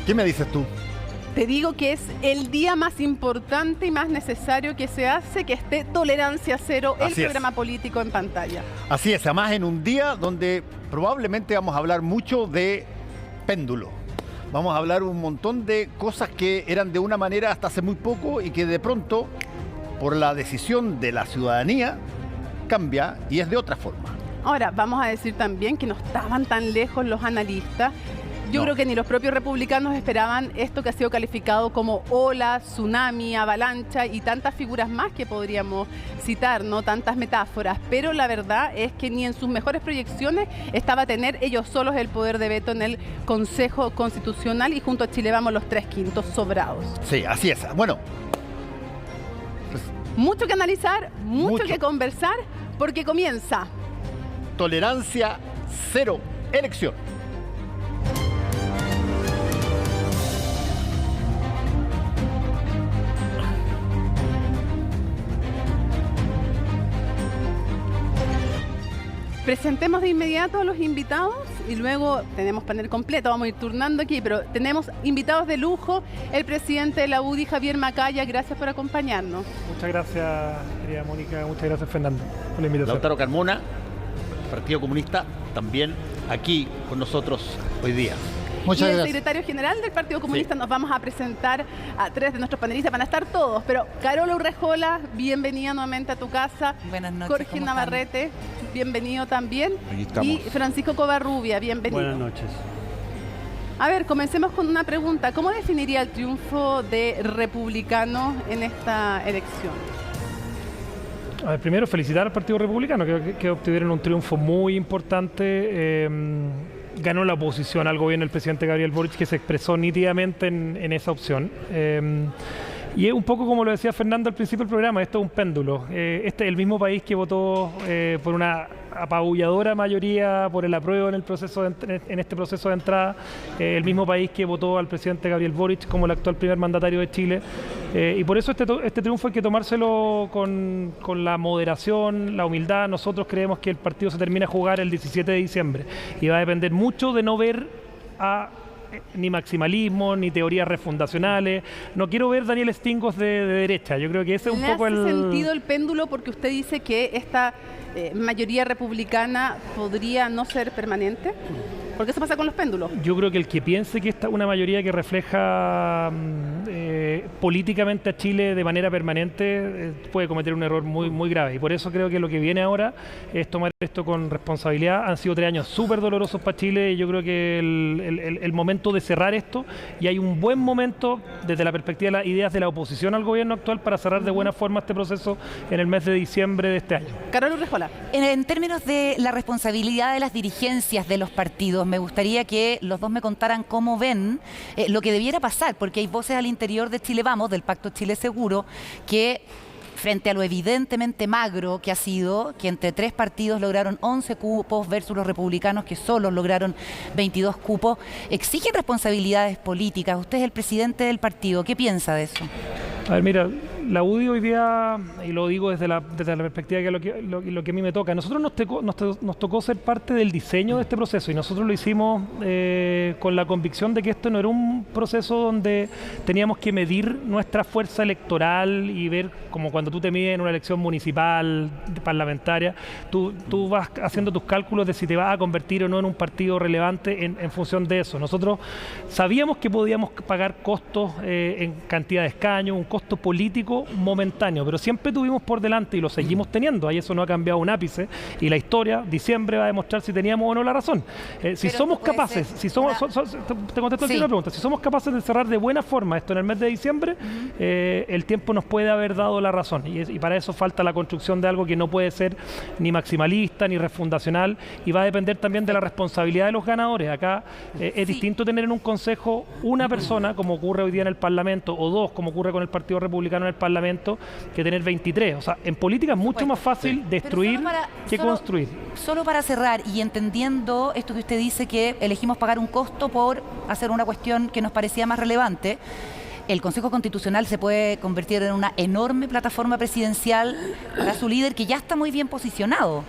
¿Qué me dices tú? Te digo que es el día más importante y más necesario que se hace que esté Tolerancia Cero, el programa político en pantalla. Así es, además en un día donde probablemente vamos a hablar mucho de péndulo. Vamos a hablar un montón de cosas que eran de una manera hasta hace muy poco y que de pronto, por la decisión de la ciudadanía, cambia y es de otra forma. Ahora, vamos a decir también que no estaban tan lejos los analistas. Yo creo que ni los propios republicanos esperaban esto que ha sido calificado como ola, tsunami, avalancha y tantas figuras más que podríamos citar, ¿no? Tantas metáforas. Pero la verdad es que ni en sus mejores proyecciones estaba tener ellos solos el poder de veto en el Consejo Constitucional y junto a Chile Vamos los 3/5 sobrados. Sí, así es. Bueno. Mucho que analizar, mucho que conversar, porque comienza Tolerancia Cero, elección. Presentemos de inmediato a los invitados y luego tenemos panel completo, vamos a ir turnando aquí, pero tenemos invitados de lujo, el presidente de la UDI, Javier Macaya, gracias por acompañarnos. Muchas gracias, querida Mónica, muchas gracias, Fernando, por la invitación. Lautaro Carmona, Partido Comunista, también aquí con nosotros hoy día. Muchas gracias. El secretario general del Partido Comunista, nos vamos a presentar a 3 de nuestros panelistas, van a estar todos, pero Carola Urrejola, bienvenida nuevamente a tu casa. Buenas noches. Jorge Navarrete, bienvenido también. Aquí estamos. Y Francisco Covarrubia, bienvenido. Buenas noches. A ver, comencemos con una pregunta. ¿Cómo definiría el triunfo de Republicano en esta elección? A ver, primero felicitar al Partido Republicano, que obtuvieron un triunfo muy importante. Ganó la oposición al gobierno del presidente Gabriel Boric, que se expresó nítidamente en esa opción. Y es un poco como lo decía Fernando al principio del programa, esto es un péndulo. Este es el mismo país que votó por una apabulladora mayoría por el apruebo en este proceso de entrada, el mismo país que votó al presidente Gabriel Boric como el actual primer mandatario de Chile. Y por eso este triunfo hay que tomárselo con la moderación, la humildad. Nosotros creemos que el partido se termina a jugar el 17 de diciembre y va a depender mucho de no ver ni maximalismo, ni teorías refundacionales. No quiero ver Daniel Stingos de derecha. Yo creo que ese es un poco ¿Le hace sentido el péndulo porque usted dice que esta mayoría republicana podría no ser permanente? ¿Por qué eso pasa con los péndulos? Yo creo que el que piense que esta es una mayoría que refleja políticamente a Chile de manera permanente puede cometer un error muy, muy grave. Y por eso creo que lo que viene ahora es tomar esto con responsabilidad. Han sido 3 años súper dolorosos para Chile y yo creo que el momento de cerrar esto, y hay un buen momento desde la perspectiva de las ideas de la oposición al gobierno actual para cerrar de buena forma este proceso en el mes de diciembre de este año. Carol Urrejola. En términos de la responsabilidad de las dirigencias de los partidos, me gustaría que los dos me contaran cómo ven lo que debiera pasar, porque hay voces al interior de Chile Vamos, del Pacto Chile Seguro, que frente a lo evidentemente magro que ha sido, que entre 3 partidos lograron 11 cupos versus los republicanos que solo lograron 22 cupos, exigen responsabilidades políticas. Usted es el presidente del partido, ¿qué piensa de eso? A ver, mira, la UDI hoy día, y lo digo desde la perspectiva de lo que a mí me toca, a nosotros nos tocó ser parte del diseño de este proceso y nosotros lo hicimos con la convicción de que esto no era un proceso donde teníamos que medir nuestra fuerza electoral y ver como cuando tú te mides en una elección municipal, parlamentaria, tú vas haciendo tus cálculos de si te vas a convertir o no en un partido relevante en función de eso. Nosotros sabíamos que podíamos pagar costos en cantidad de escaños, un costo político momentáneo, pero siempre tuvimos por delante y lo seguimos teniendo, ahí eso no ha cambiado un ápice y la historia, diciembre va a demostrar si teníamos o no la razón. Si somos capaces, te contesto la pregunta, si somos capaces de cerrar de buena forma esto en el mes de diciembre, el tiempo nos puede haber dado la razón y para eso falta la construcción de algo que no puede ser ni maximalista ni refundacional y va a depender también de la responsabilidad de los ganadores. Acá es distinto tener en un consejo una persona, como ocurre hoy día en el Parlamento, o 2, como ocurre con el Partido Republicano en el Parlamento, que tener 23. O sea, en política es mucho más fácil destruir que construir. Solo para cerrar, y entendiendo esto que usted dice, que elegimos pagar un costo por hacer una cuestión que nos parecía más relevante, el Consejo Constitucional se puede convertir en una enorme plataforma presidencial para su líder, que ya está muy bien posicionado.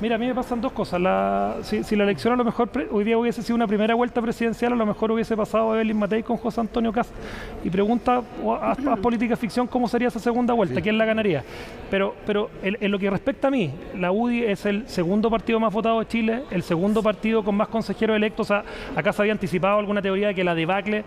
Mira, a mí me pasan dos cosas. Si la elección a lo mejor hoy día hubiese sido una primera vuelta presidencial, a lo mejor hubiese pasado Evelyn Matei con José Antonio Kast. Y pregunta a política ficción cómo sería esa segunda vuelta, quién la ganaría. Pero en lo que respecta a mí, la UDI es el segundo partido más votado de Chile, el segundo partido con más consejeros electos. O sea, acá se había anticipado alguna teoría de que la debacle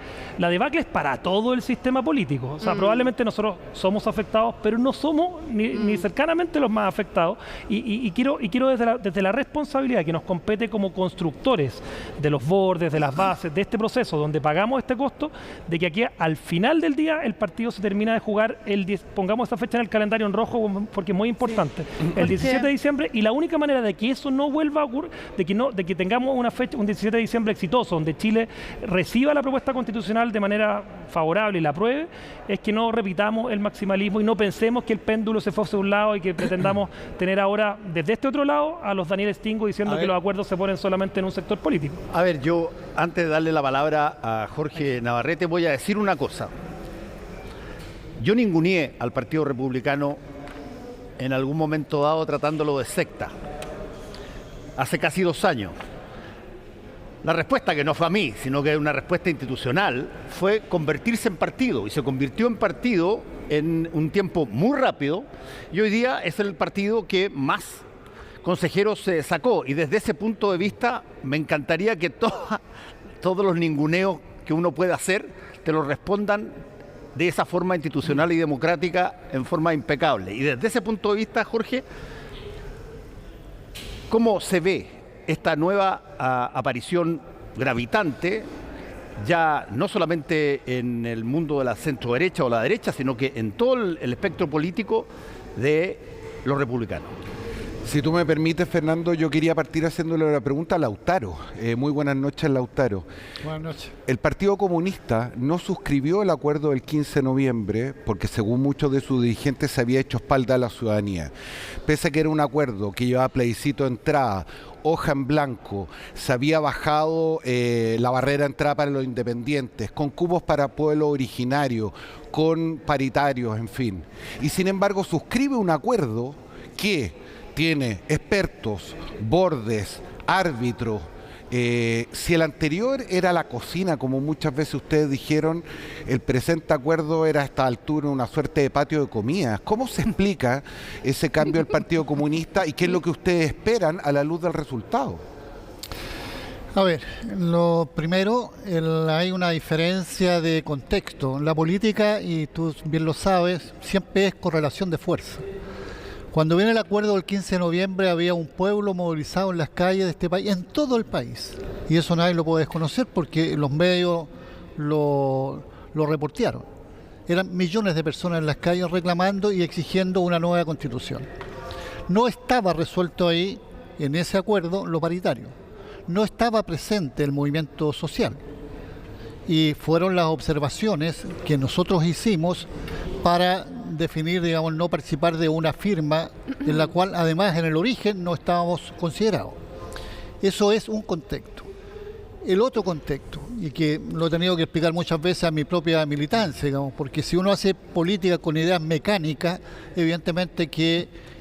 es para todo el sistema político. O sea, probablemente nosotros somos afectados, pero no somos ni cercanamente los más afectados. Y quiero desde la responsabilidad que nos compete como constructores de los bordes, de las bases, de este proceso donde pagamos este costo, de que aquí al final del día el partido se termina de jugar pongamos esa fecha en el calendario en rojo porque es muy importante, el 17 de diciembre, y la única manera de que eso no vuelva a ocurrir, de que tengamos una fecha, un 17 de diciembre exitoso, donde Chile reciba la propuesta constitucional de manera favorable y la apruebe, es que no repitamos el maximalismo y no pensemos que el péndulo se fue hacia un lado y que pretendamos tener ahora desde este otro lado a los Daniel Stingo diciendo que los acuerdos se ponen solamente en un sector político. A ver, yo antes de darle la palabra a Jorge Navarrete voy a decir una cosa. Yo ninguneé al Partido Republicano en algún momento dado tratándolo de secta. Hace casi 2 años. La respuesta, que no fue a mí, sino que es una respuesta institucional, fue convertirse en partido. Y se convirtió en partido en un tiempo muy rápido. Y hoy día es el partido que más consejeros se sacó. Y desde ese punto de vista me encantaría que todos los ninguneos que uno pueda hacer te lo respondan de esa forma institucional y democrática en forma impecable. Y desde ese punto de vista, Jorge, ¿cómo se ve esta nueva aparición gravitante, ya no solamente en el mundo de la centro-derecha o la derecha, sino que en todo el espectro político de los republicanos? Si tú me permites, Fernando, yo quería partir haciéndole la pregunta a Lautaro. Muy buenas noches, Lautaro. Buenas noches. El Partido Comunista no suscribió el acuerdo del 15 de noviembre porque, según muchos de sus dirigentes, se había hecho espalda a la ciudadanía. Pese a que era un acuerdo que llevaba plebiscito de entrada, hoja en blanco, se había bajado la barrera de entrada para los independientes, con cupos para pueblos originarios, con paritarios, en fin. Y sin embargo suscribe un acuerdo que tiene expertos, bordes, árbitros. Si el anterior era la cocina, como muchas veces ustedes dijeron, el presente acuerdo era a esta altura una suerte de patio de comidas. ¿Cómo se explica ese cambio del Partido Comunista y qué es lo que ustedes esperan a la luz del resultado? A ver, lo primero, hay una diferencia de contexto. La política, y tú bien lo sabes, siempre es correlación de fuerza. Cuando viene el acuerdo del 15 de noviembre había un pueblo movilizado en las calles de este país, en todo el país. Y eso nadie lo puede desconocer porque los medios lo reportearon. Eran millones de personas en las calles reclamando y exigiendo una nueva constitución. No estaba resuelto ahí, en ese acuerdo, lo paritario. No estaba presente el movimiento social. Y fueron las observaciones que nosotros hicimos para definir, digamos, no participar de una firma en la cual además en el origen no estábamos considerados. Eso es un contexto. El otro contexto, y que lo he tenido que explicar muchas veces a mi propia militancia, digamos, porque si uno hace política con ideas mecánicas, evidentemente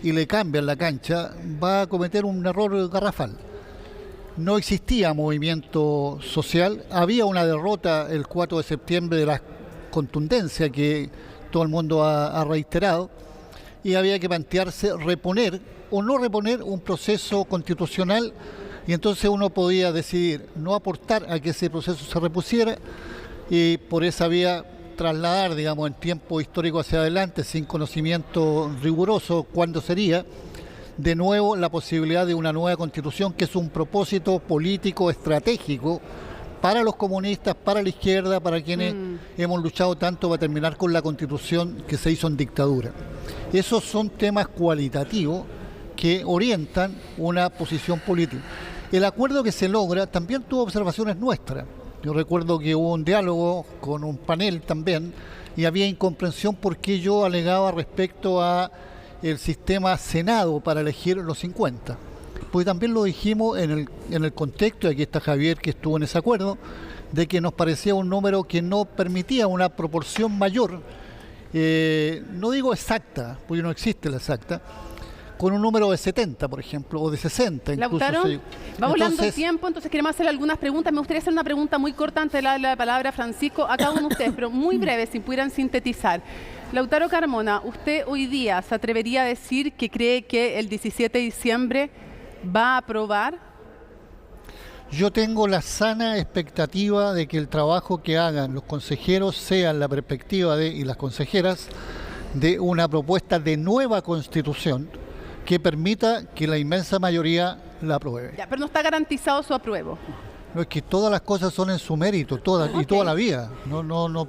y le cambian la cancha, va a cometer un error garrafal. No existía movimiento social, había una derrota el 4 de septiembre de la contundencia que todo el mundo ha reiterado, y había que plantearse reponer o no reponer un proceso constitucional, y entonces uno podía decidir no aportar a que ese proceso se repusiera y por esa vía trasladar, digamos, en tiempo histórico hacia adelante, sin conocimiento riguroso cuándo sería, de nuevo la posibilidad de una nueva constitución, que es un propósito político estratégico para los comunistas, para la izquierda, para quienes hemos luchado tanto para terminar con la constitución que se hizo en dictadura. Esos son temas cualitativos que orientan una posición política. El acuerdo que se logra también tuvo observaciones nuestras. Yo recuerdo que hubo un diálogo con un panel también y había incomprensión porque yo alegaba respecto a el sistema Senado para elegir los 50. Pues también lo dijimos en el contexto, y aquí está Javier que estuvo en ese acuerdo, de que nos parecía un número que no permitía una proporción mayor, no digo exacta, porque no existe la exacta, con un número de 70, por ejemplo, o de 60. Lautaro, incluso. va volando el tiempo, entonces queremos hacerle algunas preguntas. Me gustaría hacer una pregunta muy corta antes de darle la palabra a Francisco, a cada uno de ustedes, pero muy breve, si pudieran sintetizar. Lautaro Carmona, ¿usted hoy día se atrevería a decir que cree que el 17 de diciembre va a aprobar? Yo tengo la sana expectativa de que el trabajo que hagan los consejeros sea la perspectiva y las consejeras de una propuesta de nueva constitución que permita que la inmensa mayoría la apruebe. Ya, pero no está garantizado su apruebo. No, es que todas las cosas son en su mérito, todas, y toda la vida. No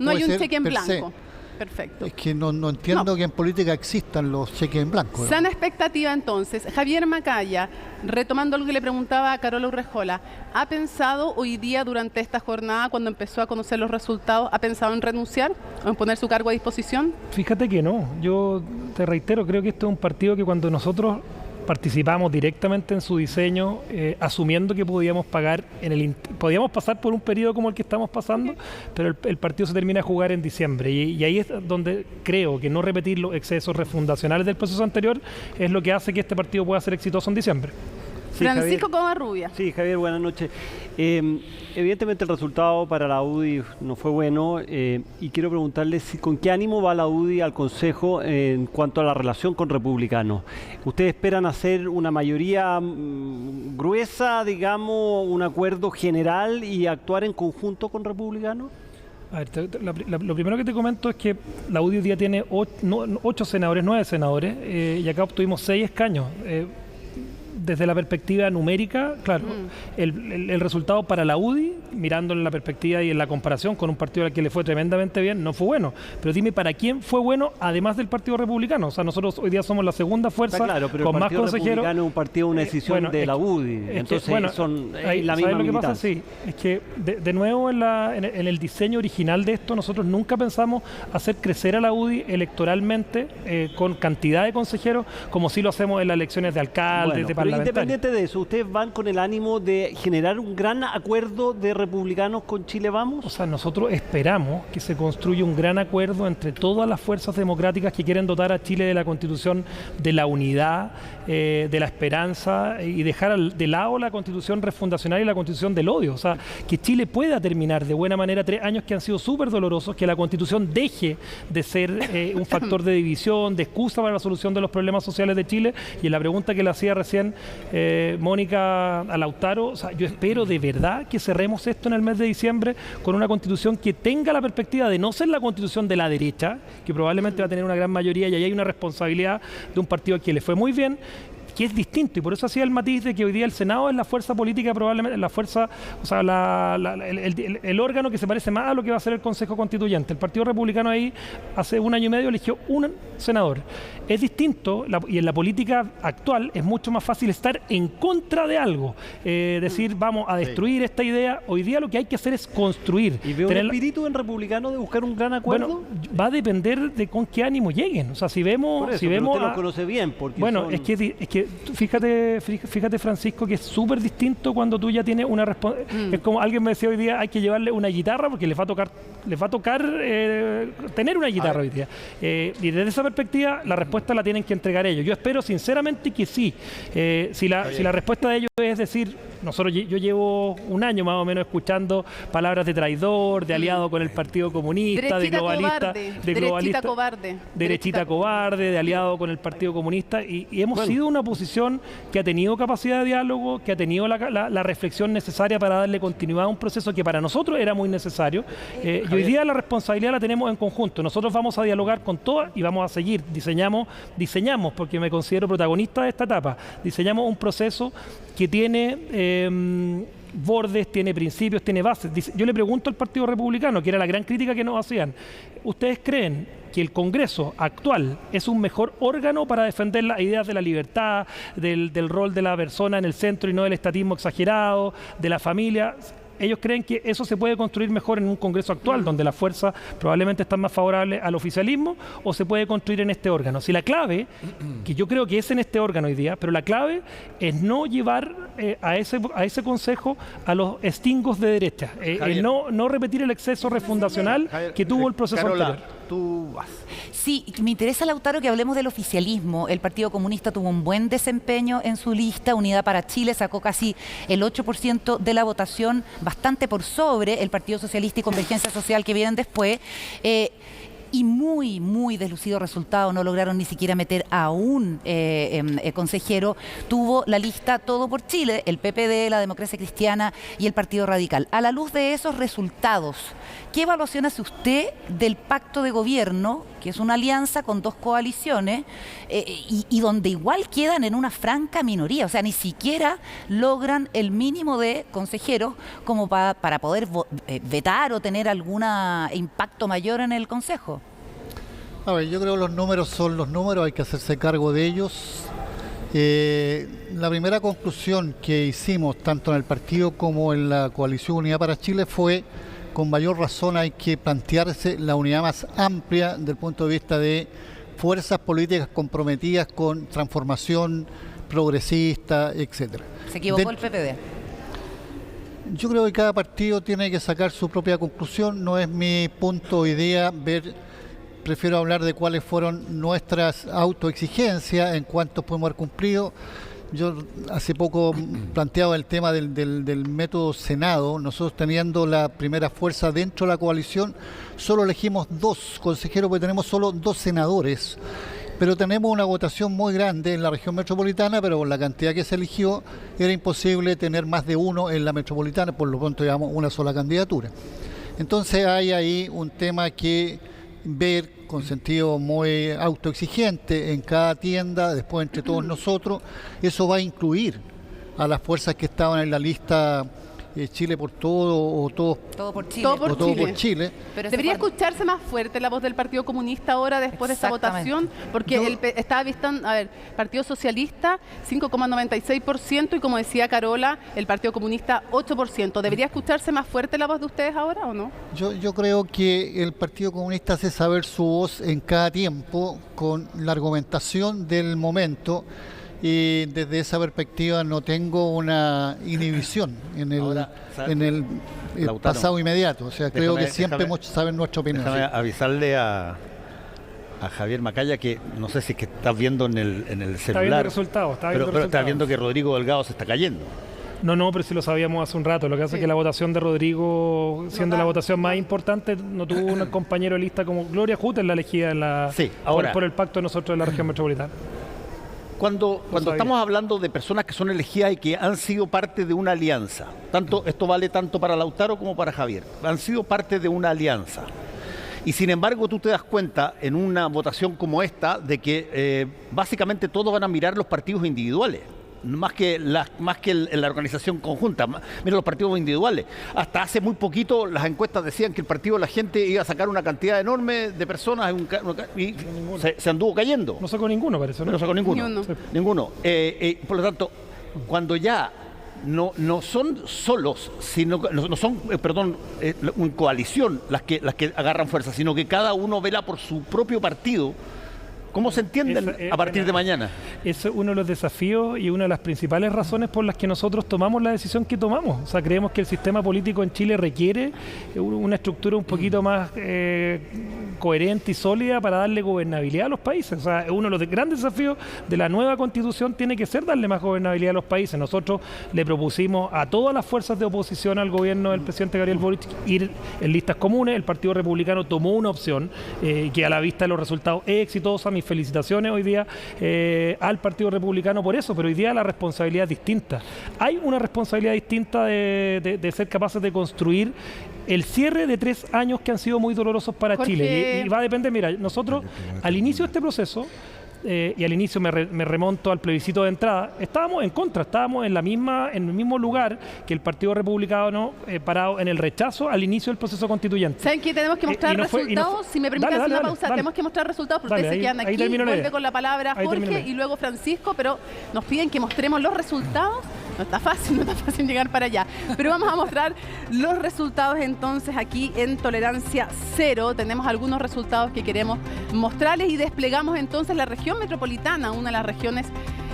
hay un ser cheque en per se. blanco. Perfecto. Es que no entiendo que en política existan los cheques en blanco. ¿no? Sana expectativa entonces. Javier Macaya, retomando algo que le preguntaba a Carola Urrejola, ¿ha pensado hoy día durante esta jornada, cuando empezó a conocer los resultados, ha pensado en renunciar o en poner su cargo a disposición? Fíjate que no. Yo te reitero, creo que esto es un partido que cuando nosotros participamos directamente en su diseño, asumiendo que podíamos podíamos pasar por un periodo como el que estamos pasando, pero el partido se termina de jugar en diciembre y ahí es donde creo que no repetir los excesos refundacionales del proceso anterior es lo que hace que este partido pueda ser exitoso en diciembre. Sí, Francisco Covarrubia. Sí, Javier, buenas noches. Evidentemente el resultado para la UDI no fue bueno y quiero preguntarle con qué ánimo va la UDI al Consejo en cuanto a la relación con Republicanos. ¿Ustedes esperan hacer una mayoría gruesa, digamos, un acuerdo general y actuar en conjunto con Republicanos? A ver, lo primero que te comento es que la UDI hoy día tiene 8 senadores, 9 senadores y acá obtuvimos 6 escaños. Desde la perspectiva numérica, claro, el resultado para la UDI, mirando en la perspectiva y en la comparación con un partido al que le fue tremendamente bien, no fue bueno. Pero dime, ¿para quién fue bueno además del Partido Republicano? O sea, nosotros hoy día somos la segunda fuerza con más consejeros. El Partido Republicano es un partido, una decisión de la UDI. Entonces, son la misma lo que pasa? Sí, es que de nuevo en el diseño original de esto, nosotros nunca pensamos hacer crecer a la UDI electoralmente con cantidad de consejeros, como si lo hacemos en las elecciones de alcaldes, de parlamentarios. Independiente de eso, ¿ustedes van con el ánimo de generar un gran acuerdo de Republicanos con Chile Vamos? O sea, nosotros esperamos que se construya un gran acuerdo entre todas las fuerzas democráticas que quieren dotar a Chile de la Constitución de la unidad, de la esperanza y dejar de lado la Constitución refundacional y la Constitución del odio. O sea, que Chile pueda terminar de buena manera 3 años que han sido súper dolorosos, que la Constitución deje de ser un factor de división, de excusa para la solución de los problemas sociales de Chile. Y en la pregunta que le hacía recién Mónica a Lautaro, o sea, yo espero de verdad que cerremos esto en el mes de diciembre con una constitución que tenga la perspectiva de no ser la constitución de la derecha, que probablemente va a tener una gran mayoría y ahí hay una responsabilidad de un partido al que le fue muy bien, que es distinto, y por eso hacía el matiz de que hoy día el Senado es la fuerza política, probablemente la fuerza, o sea, el órgano que se parece más a lo que va a ser el Consejo Constituyente. El Partido Republicano ahí hace 1 año y medio eligió un senador. Es distinto, y en la política actual es mucho más fácil estar en contra de algo, decir vamos a destruir esta idea. Hoy día lo que hay que hacer es construir. ¿Y veo un espíritu en Republicano de buscar un gran acuerdo? Bueno, va a depender de con qué ánimo lleguen. O sea, si vemos... Por eso, si vemos usted lo conoce bien. Porque bueno, es que fíjate Francisco, que es súper distinto cuando tú ya tienes una responsabilidad. Es como alguien me decía hoy día, hay que llevarle una guitarra porque les va a tocar tener una guitarra hoy día. Y desde esa perspectiva la respuesta la tienen que entregar ellos. Yo espero sinceramente que sí. Si la respuesta de ellos es decir, yo llevo 1 año más o menos escuchando palabras de traidor, de aliado con el Partido Comunista, de globalista, derechita cobarde, de aliado con el Partido Comunista, y hemos sido una oposición que ha tenido capacidad de diálogo, que ha tenido la reflexión necesaria para darle continuidad a un proceso que para nosotros era muy necesario, y hoy día la responsabilidad la tenemos en conjunto. Nosotros vamos a dialogar con todas y vamos a seguir, diseñamos, porque me considero protagonista de esta etapa, diseñamos un proceso que tiene bordes, tiene principios, tiene bases. Yo le pregunto al Partido Republicano, que era la gran crítica que nos hacían, ¿ustedes creen que el Congreso actual es un mejor órgano para defender las ideas de la libertad, del rol de la persona en el centro y no del estatismo exagerado, de la familia? Ellos creen que eso se puede construir mejor en un Congreso actual, donde las fuerzas probablemente están más favorables al oficialismo, o se puede construir en este órgano. Si la clave, que yo creo que es en este órgano hoy día, pero la clave es no llevar a ese Consejo a los extingos de derecha, no repetir el exceso refundacional que tuvo el proceso anterior. tú vas. Sí, me interesa, Lautaro, que hablemos del oficialismo. El Partido Comunista tuvo un buen desempeño en su lista. Unidad para Chile sacó casi el 8% de la votación, bastante por sobre el Partido Socialista y Convergencia Social que vienen después. Y muy, muy deslucido resultado, no lograron ni siquiera meter a un consejero. Tuvo la lista Todo por Chile, el PPD, la Democracia Cristiana y el Partido Radical. A la luz de esos resultados, ¿qué evaluación hace usted del pacto de gobierno, que es una alianza con dos coaliciones, y donde igual quedan en una franca minoría? O sea, ni siquiera logran el mínimo de consejeros como para poder vetar o tener algún impacto mayor en el Consejo. A ver, yo creo que los números son los números, hay que hacerse cargo de ellos. La primera conclusión que hicimos, tanto en el partido como en la coalición Unidad para Chile, fue: con mayor razón hay que plantearse la unidad más amplia desde el punto de vista de fuerzas políticas comprometidas con transformación progresista, etcétera. ¿Se equivocó el PPD? Yo creo que cada partido tiene que sacar su propia conclusión, no es mi punto o idea prefiero hablar de cuáles fueron nuestras autoexigencias, en cuánto podemos haber cumplido. Yo hace poco planteaba el tema del método Senado. Nosotros, teniendo la primera fuerza dentro de la coalición, solo elegimos 2 consejeros porque tenemos solo 2 senadores. Pero tenemos una votación muy grande en la región metropolitana, pero con la cantidad que se eligió era imposible tener más de 1 en la metropolitana, por lo pronto llevamos una sola candidatura. Entonces hay ahí un tema que ver con sentido muy autoexigente en cada tienda, después entre todos nosotros. Eso va a incluir a las fuerzas que estaban en la lista Chile por Todo o Todo por Chile. Todo por Chile. Por Chile. Pero ¿Debería escucharse más fuerte la voz del Partido Comunista ahora después de esta votación? Porque estaba visto, Partido Socialista 5,96% y, como decía Carola, el Partido Comunista 8%. ¿Debería escucharse más fuerte la voz de ustedes ahora o no? Yo creo que el Partido Comunista hace saber su voz en cada tiempo con la argumentación del momento. Y desde esa perspectiva no tengo una inhibición en el pasado inmediato. O sea, creo que siempre saber nuestra opinión. Déjame avisarle a Javier Macaya que no sé si es que estás viendo en el celular. Está viendo resultados. Pero estás viendo que Rodrigo Delgado se está cayendo. No, pero sí lo sabíamos hace un rato. Lo que hace es que la votación de Rodrigo, siendo la votación más importante, no tuvo un compañero de lista como Gloria Hutter, la elegida por el pacto de nosotros de la región metropolitana. Cuando estamos hablando de personas que son elegidas y que han sido parte de una alianza, esto vale tanto para Lautaro como para Javier, han sido parte de una alianza. Y sin embargo tú te das cuenta en una votación como esta de que básicamente todos van a mirar los partidos individuales. Más que la organización conjunta. Mira los partidos individuales. Hasta hace muy poquito las encuestas decían que el partido de la gente iba a sacar una cantidad enorme de personas y se anduvo cayendo. No sacó ninguno, parece, ¿no? No sacó ninguno. Ninguno. Por lo tanto, cuando ya no son solos, sino no son, en coalición las que agarran fuerza, sino que cada uno vela por su propio partido. ¿Cómo se entienden a partir de mañana? Ese es uno de los desafíos y una de las principales razones por las que nosotros tomamos la decisión que tomamos. O sea, creemos que el sistema político en Chile requiere una estructura un poquito más coherente y sólida para darle gobernabilidad a los países. O sea, uno de los grandes desafíos de la nueva Constitución tiene que ser darle más gobernabilidad a los países. Nosotros le propusimos a todas las fuerzas de oposición al gobierno del presidente Gabriel Boric ir en listas comunes. El Partido Republicano tomó una opción que, a la vista de los resultados, es exitosa. Mis felicitaciones hoy día al Partido Republicano por eso, pero hoy día la responsabilidad es distinta. Hay una responsabilidad distinta de ser capaces de construir el cierre de 3 años que han sido muy dolorosos para Chile. Y va a depender, mira, nosotros al inicio de este proceso, y al inicio me remonto al plebiscito de entrada, estábamos en contra, estábamos en el mismo lugar que el Partido Republicano, parado en el rechazo al inicio del proceso constituyente. ¿Saben qué? Tenemos que mostrar resultados. Si me permiten hacer una pausa, tenemos que mostrar resultados porque ustedes se quedan aquí, vuelve con la palabra Jorge y luego Francisco, pero nos piden que mostremos los resultados. No está fácil llegar para allá. Pero vamos a mostrar los resultados entonces aquí en Tolerancia Cero. Tenemos algunos resultados que queremos mostrarles y desplegamos entonces la región metropolitana, una de las regiones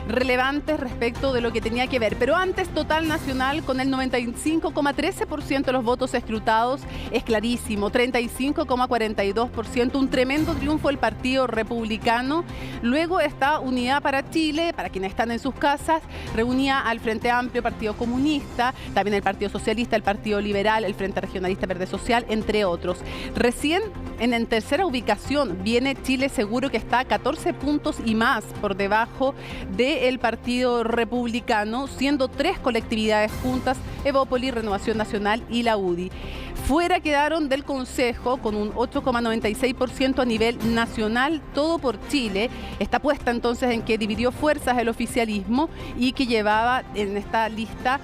relevantes respecto de lo que tenía que ver. Pero antes, total nacional con el 95,13% de los votos escrutados, es clarísimo, 35,42%, un tremendo triunfo del Partido Republicano. Luego está Unidad para Chile, para quienes están en sus casas, reunía al Frente Amplio, Partido Comunista, también el Partido Socialista, el Partido Liberal, el Frente Regionalista Verde Social, entre otros. Recién en tercera ubicación viene Chile Seguro, que está a 14 puntos y más por debajo del Partido Republicano, siendo 3 colectividades juntas, Evópoli, Renovación Nacional y la UDI. Fuera quedaron del Consejo con un 8,96% a nivel nacional, todo por Chile. Está puesta entonces en que dividió fuerzas el oficialismo y que llevaba en esta lista,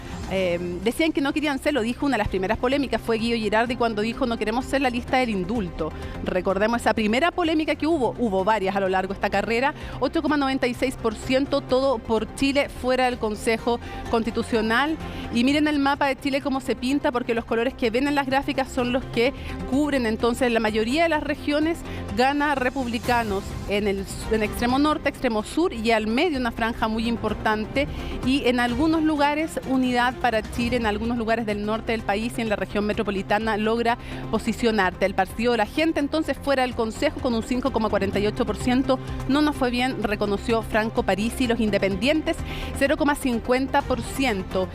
decían que no querían ser, lo dijo una de las primeras polémicas, fue Guido Girardi cuando dijo no queremos ser la lista del indulto. Recordemos esa primera polémica que hubo varias a lo largo de esta carrera, 8,96% todo por Chile fuera del Consejo Constitucional. Y miren el mapa de Chile cómo se pinta, porque los colores que ven en las gráficas son los que cubren entonces la mayoría de las regiones. Gana Republicanos en el extremo norte, extremo sur y al medio una franja muy importante, y en algunos lugares Unidad para Chile, en algunos lugares del norte del país y en la región metropolitana logra posicionarte. El Partido de la Gente entonces fuera del Consejo con un 5,48%, no nos fue bien, reconoció Franco Parisi. Los independientes 0,50%.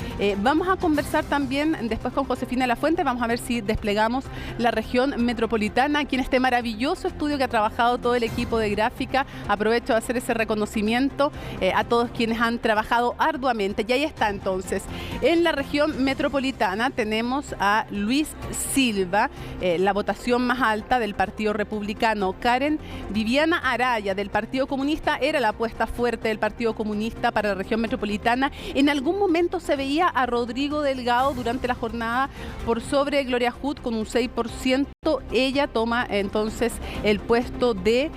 Vamos a conversar también después con Josefina Lafuente, vamos a ver si desplegamos la región metropolitana aquí en este maravilloso estudio que ha trabajado todo el equipo de gráfica. Aprovecho de hacer ese reconocimiento a todos quienes han trabajado arduamente. Y ahí está entonces. En la región metropolitana tenemos a Luis Silva, la votación más alta del Partido Republicano. Karen Viviana Araya del Partido Comunista era la apuesta fuerte del Partido Comunista para la región metropolitana. En algún momento se veía a Rodrigo Delgado durante la jornada por sobre Gloria Hood con un 6%. Ella toma entonces el puesto de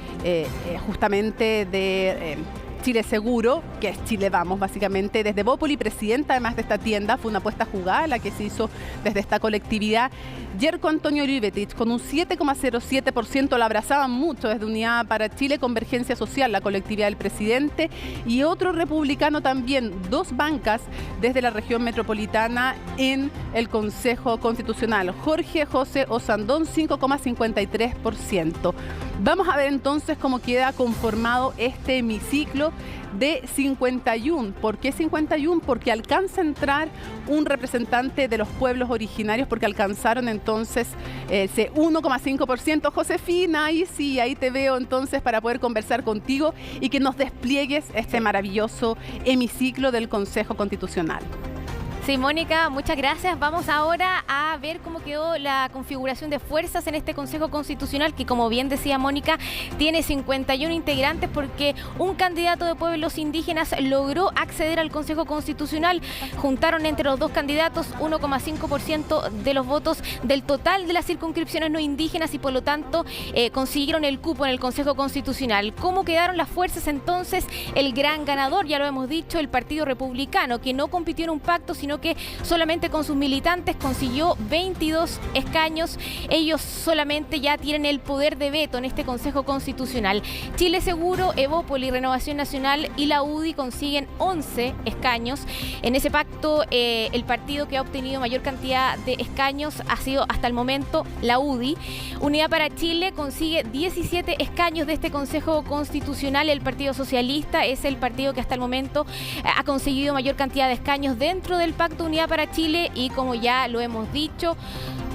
justamente de Chile Seguro, que es Chile Vamos, básicamente, desde Evópoli, presidenta además de esta tienda. Fue una apuesta jugada la que se hizo desde esta colectividad. Yerko Antonio Olivetich, con un 7,07%, la abrazaban mucho desde Unidad para Chile, Convergencia Social, la colectividad del presidente, y otro republicano también, 2 bancas desde la región metropolitana en el Consejo Constitucional. Jorge José Osandón, 5,53%. Vamos a ver entonces cómo queda conformado este hemiciclo de 51. ¿Por qué 51? Porque alcanza a entrar un representante de los pueblos originarios, porque alcanzaron entonces ese 1,5%. Josefina, ahí sí, ahí te veo entonces para poder conversar contigo y que nos despliegues este maravilloso hemiciclo del Consejo Constitucional. Sí, Mónica, muchas gracias. Vamos ahora a ver cómo quedó la configuración de fuerzas en este Consejo Constitucional, que, como bien decía Mónica, tiene 51 integrantes, porque un candidato de pueblos indígenas logró acceder al Consejo Constitucional. Juntaron entre los 2 candidatos 1,5% de los votos del total de las circunscripciones no indígenas y, por lo tanto, consiguieron el cupo en el Consejo Constitucional. ¿Cómo quedaron las fuerzas entonces? El gran ganador, ya lo hemos dicho, el Partido Republicano, que no compitió en un pacto, sino que solamente con sus militantes consiguió 22 escaños. Ellos solamente ya tienen el poder de veto en este Consejo Constitucional. Chile Seguro, Evópoli, Renovación Nacional y la UDI consiguen 11 escaños. En ese pacto, el partido que ha obtenido mayor cantidad de escaños ha sido hasta el momento la UDI. Unidad para Chile consigue 17 escaños de este Consejo Constitucional. El Partido Socialista es el partido que hasta el momento ha conseguido mayor cantidad de escaños dentro del Pacto Unidad para Chile, y como ya lo hemos dicho,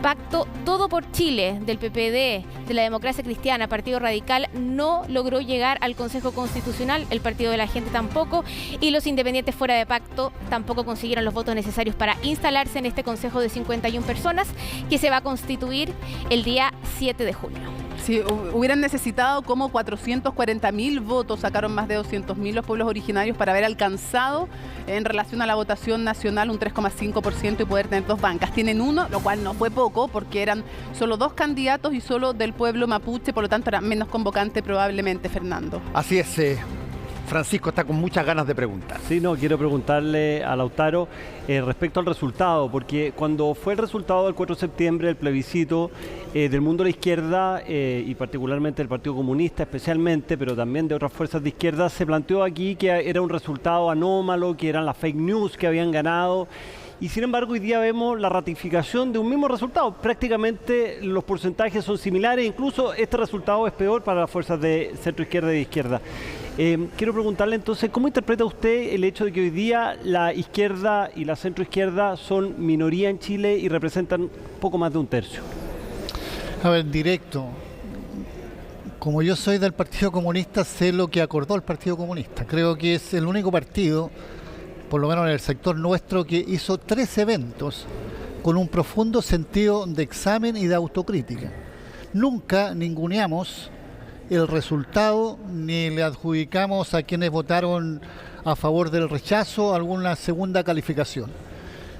Pacto Todo por Chile del PPD, de la Democracia Cristiana, Partido Radical, no logró llegar al Consejo Constitucional, el Partido de la Gente tampoco, y los independientes fuera de pacto tampoco consiguieron los votos necesarios para instalarse en este Consejo de 51 personas que se va a constituir el día 7 de junio. Si hubieran necesitado como 440.000 votos, sacaron más de 200.000 los pueblos originarios para haber alcanzado en relación a la votación nacional un 3,5% y poder tener 2 bancas. Tienen 1, lo cual no fue poco, porque eran solo 2 candidatos y solo del pueblo mapuche, por lo tanto era menos convocante probablemente, Fernando. Así es. Francisco está con muchas ganas de preguntar. Sí, no, quiero preguntarle a Lautaro respecto al resultado, porque cuando fue el resultado del 4 de septiembre, el plebiscito del mundo de la izquierda y particularmente del Partido Comunista especialmente, pero también de otras fuerzas de izquierda, se planteó aquí que era un resultado anómalo, que eran las fake news que habían ganado. Y sin embargo, hoy día vemos la ratificación de un mismo resultado. Prácticamente los porcentajes son similares, incluso este resultado es peor para las fuerzas de centro-izquierda y de izquierda. Quiero preguntarle entonces, ¿cómo interpreta usted el hecho de que hoy día la izquierda y la centro-izquierda son minoría en Chile y representan poco más de un tercio? A ver, directo. Como yo soy del Partido Comunista, sé lo que acordó el Partido Comunista. Creo que es el único partido, por lo menos en el sector nuestro, que hizo 3 eventos con un profundo sentido de examen y de autocrítica. Nunca ninguneamos el resultado ni le adjudicamos a quienes votaron a favor del rechazo alguna segunda calificación.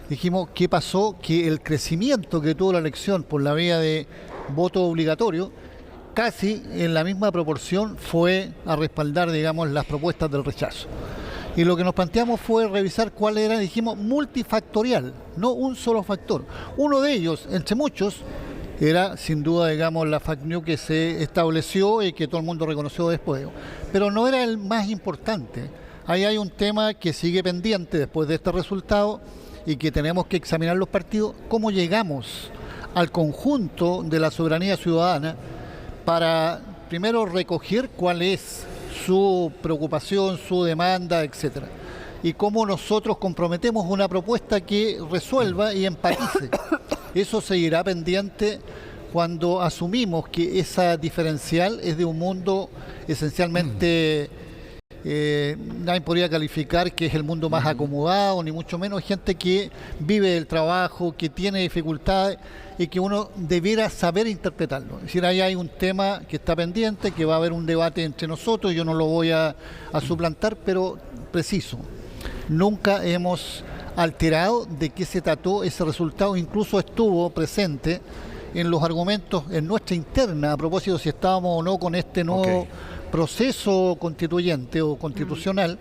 Dijimos, ¿qué pasó? Que el crecimiento que tuvo la elección por la vía de voto obligatorio, casi en la misma proporción fue a respaldar, digamos, las propuestas del rechazo. Y lo que nos planteamos fue revisar cuál era, dijimos, multifactorial, no un solo factor. Uno de ellos, entre muchos, era sin duda, digamos, la fake news que se estableció y que todo el mundo reconoció después. Pero no era el más importante. Ahí hay un tema que sigue pendiente después de este resultado y que tenemos que examinar los partidos, cómo llegamos al conjunto de la soberanía ciudadana para primero recoger cuál es su preocupación, su demanda, etcétera. Y cómo nosotros comprometemos una propuesta que resuelva y empatice. Eso seguirá pendiente cuando asumimos que esa diferencial es de un mundo esencialmente, nadie podría calificar que es el mundo más acomodado, ni mucho menos gente que vive del trabajo, que tiene dificultades y que uno debiera saber interpretarlo. Es decir, ahí hay un tema que está pendiente, que va a haber un debate entre nosotros, yo no lo voy a suplantar, pero preciso. Nunca hemos alterado de qué se trató ese resultado, incluso estuvo presente en los argumentos en nuestra interna a propósito si estábamos o no con este nuevo proceso constituyente o constitucional,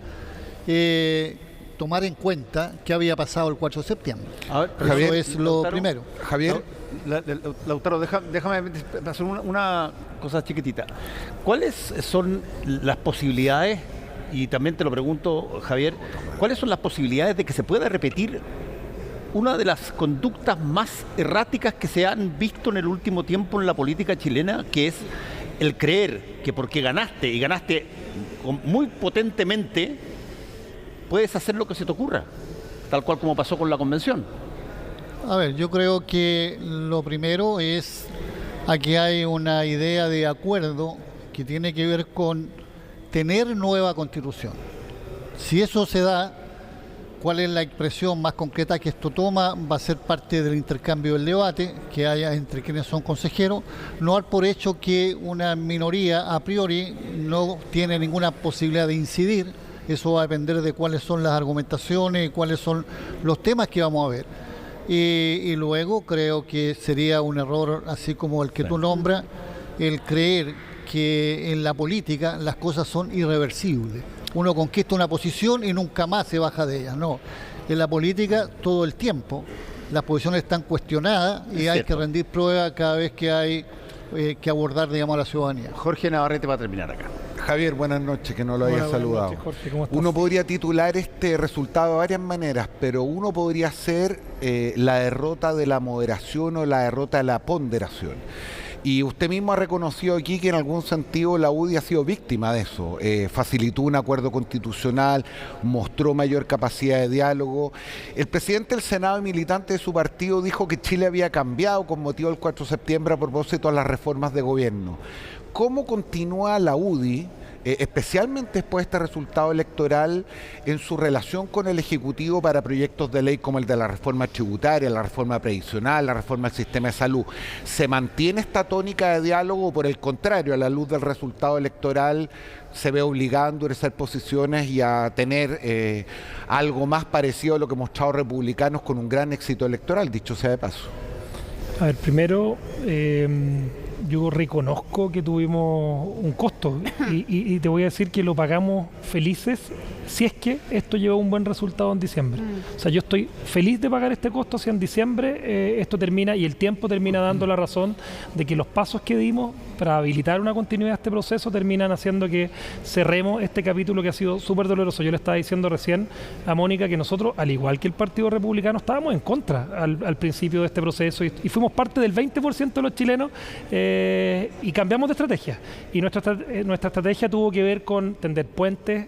tomar en cuenta qué había pasado el 4 de septiembre. A ver, Javier, eso es lo Lautaro, primero. Javier. Lautaro, déjame hacer una cosa chiquitita. ¿Cuáles son las posibilidades, y también te lo pregunto, Javier, cuáles son las posibilidades de que se pueda repetir una de las conductas más erráticas que se han visto en el último tiempo en la política chilena, que es el creer que porque ganaste, y ganaste muy potentemente, puedes hacer lo que se te ocurra, tal cual como pasó con la convención? A ver, yo creo que lo primero es, aquí hay una idea de acuerdo que tiene que ver con tener nueva constitución. Si eso se da, ¿cuál es la expresión más concreta que esto toma? Va a ser parte del intercambio del debate que haya entre quienes son consejeros, no dar por hecho que una minoría a priori no tiene ninguna posibilidad de incidir. Eso va a depender de cuáles son las argumentaciones y cuáles son los temas que vamos a ver. Y luego creo que sería un error, así como el que tú nombras, el creer que en la política las cosas son irreversibles. Uno conquista una posición y nunca más se baja de ella. No, en la política todo el tiempo las posiciones están cuestionadas y hay que rendir prueba cada vez que hay que abordar, digamos, a la ciudadanía. Jorge Navarrete va a terminar acá. Javier, buenas noches, que no lo haya saludado. Buenas noches, Jorge, ¿cómo estás? Uno podría titular este resultado de varias maneras, pero uno podría ser la derrota de la moderación o la derrota de la ponderación. Y usted mismo ha reconocido aquí que en algún sentido la UDI ha sido víctima de eso. Facilitó un acuerdo constitucional, mostró mayor capacidad de diálogo. El presidente del Senado y militante de su partido dijo que Chile había cambiado con motivo del 4 de septiembre a propósito de las reformas de gobierno. ¿Cómo continúa la UDI, especialmente después de este resultado electoral, en su relación con el Ejecutivo para proyectos de ley como el de la reforma tributaria, la reforma previsional, la reforma del sistema de salud? ¿Se mantiene esta tónica de diálogo o, por el contrario, a la luz del resultado electoral, se ve obligado a endurecer posiciones y a tener algo más parecido a lo que hemos mostrado republicanos con un gran éxito electoral, dicho sea de paso? A ver, primero, yo reconozco que tuvimos un costo y te voy a decir que lo pagamos felices si es que esto lleva un buen resultado en diciembre. O sea, yo estoy feliz de pagar este costo si en diciembre esto termina y el tiempo termina dando la razón de que los pasos que dimos para habilitar una continuidad de este proceso terminan haciendo que cerremos este capítulo que ha sido súper doloroso. Yo le estaba diciendo recién a Mónica que nosotros, al igual que el Partido Republicano, estábamos en contra al principio de este proceso y fuimos parte del 20% de los chilenos y cambiamos de estrategia. Y nuestra estrategia tuvo que ver con tender puentes,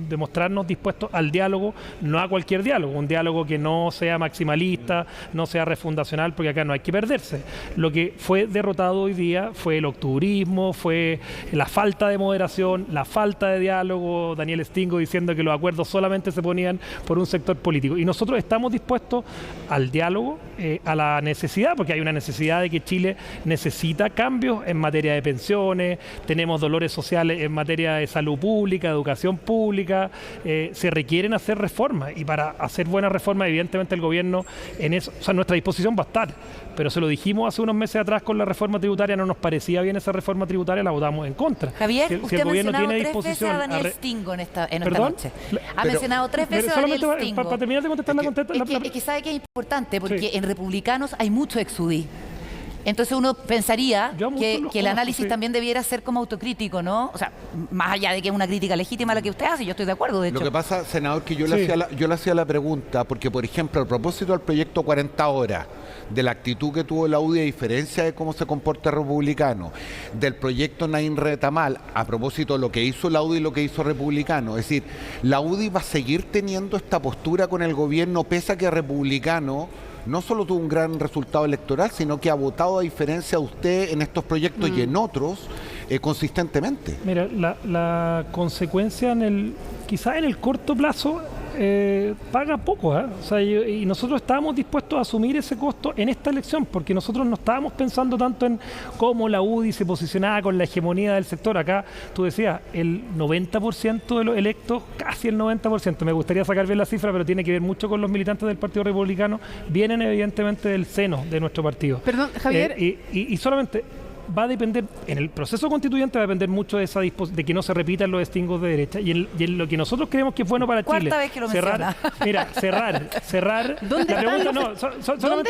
demostrarnos dispuestos al diálogo, no a cualquier diálogo, un diálogo que no sea maximalista, no sea refundacional, porque acá no hay que perderse. Lo que fue derrotado hoy día fue el octubrismo, fue la falta de moderación, la falta de diálogo, Daniel Stingo diciendo que los acuerdos solamente se ponían por un sector político. Y nosotros estamos dispuestos al diálogo, a la necesidad, porque hay una necesidad de que Chile necesita cambios en materia de pensiones, tenemos dolores sociales en materia de salud pública, educación pública, se requieren hacer reformas y para hacer buenas reformas evidentemente el gobierno en eso, o sea, nuestra disposición va a estar, pero se lo dijimos hace unos meses atrás con la reforma tributaria, no nos parecía bien esa reforma tributaria, la votamos en contra. Javier, usted ha mencionado 3 veces a Daniel Stingo en esta noche. Ha mencionado 3 veces a Daniel Stingo. Para terminar de contestar es que sabe que es importante, porque en republicanos hay mucho exudí. Entonces uno pensaría que el análisis también debiera ser como autocrítico, ¿no? O sea, más allá de que es una crítica legítima la que usted hace, yo estoy de acuerdo, de hecho. Lo que pasa, senador, que yo le hacía la pregunta, porque por ejemplo, a propósito del proyecto 40 horas, de la actitud que tuvo la UDI a diferencia de cómo se comporta el republicano, del proyecto Naín Retamal, a propósito de lo que hizo la UDI y lo que hizo republicano, es decir, la UDI va a seguir teniendo esta postura con el gobierno, pese a que republicano no solo tuvo un gran resultado electoral, sino que ha votado a diferencia de usted en estos proyectos y en otros consistentemente. Mira, la consecuencia quizá en el corto plazo paga poco, ¿eh? O sea, y nosotros estábamos dispuestos a asumir ese costo en esta elección, porque nosotros no estábamos pensando tanto en cómo la UDI se posicionaba con la hegemonía del sector. Acá, tú decías, el 90% de los electos, casi el 90%, me gustaría sacar bien la cifra, pero tiene que ver mucho con los militantes del Partido Republicano, vienen evidentemente del seno de nuestro partido. Perdón, Javier. Y solamente va a depender, en el proceso constituyente va a depender mucho de de que no se repitan los extingos de derecha y en lo que nosotros creemos que es bueno para Chile. Vez que lo cerrar. ¿Dónde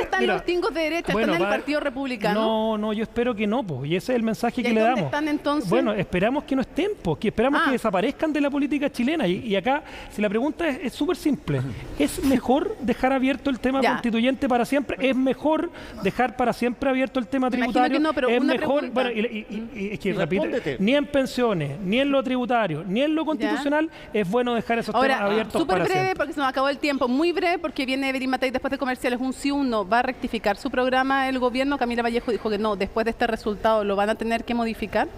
están los extingos de derecha? Bueno, ¿Están en el Partido Republicano? No, yo espero que no, y ese es el mensaje que le dónde damos. ¿Están entonces? Bueno, esperamos que no estén, que esperamos que desaparezcan de la política chilena. Y acá, si la pregunta es súper simple, ¿es mejor dejar abierto el tema constituyente para siempre? ¿Es mejor dejar para siempre abierto el tema tributario? No, pero es una mejor, bueno, es que repite, ni en pensiones, ni en lo tributario, ni en lo constitucional es bueno dejar esos temas abiertos. Súper para breve, siempre. porque se nos acabó el tiempo. Muy breve, porque viene Evelyn Matei después de comerciales. Un sí, un no. ¿Va a rectificar su programa el gobierno? Camila Vallejo dijo que no. Después de este resultado, ¿lo van a tener que modificar?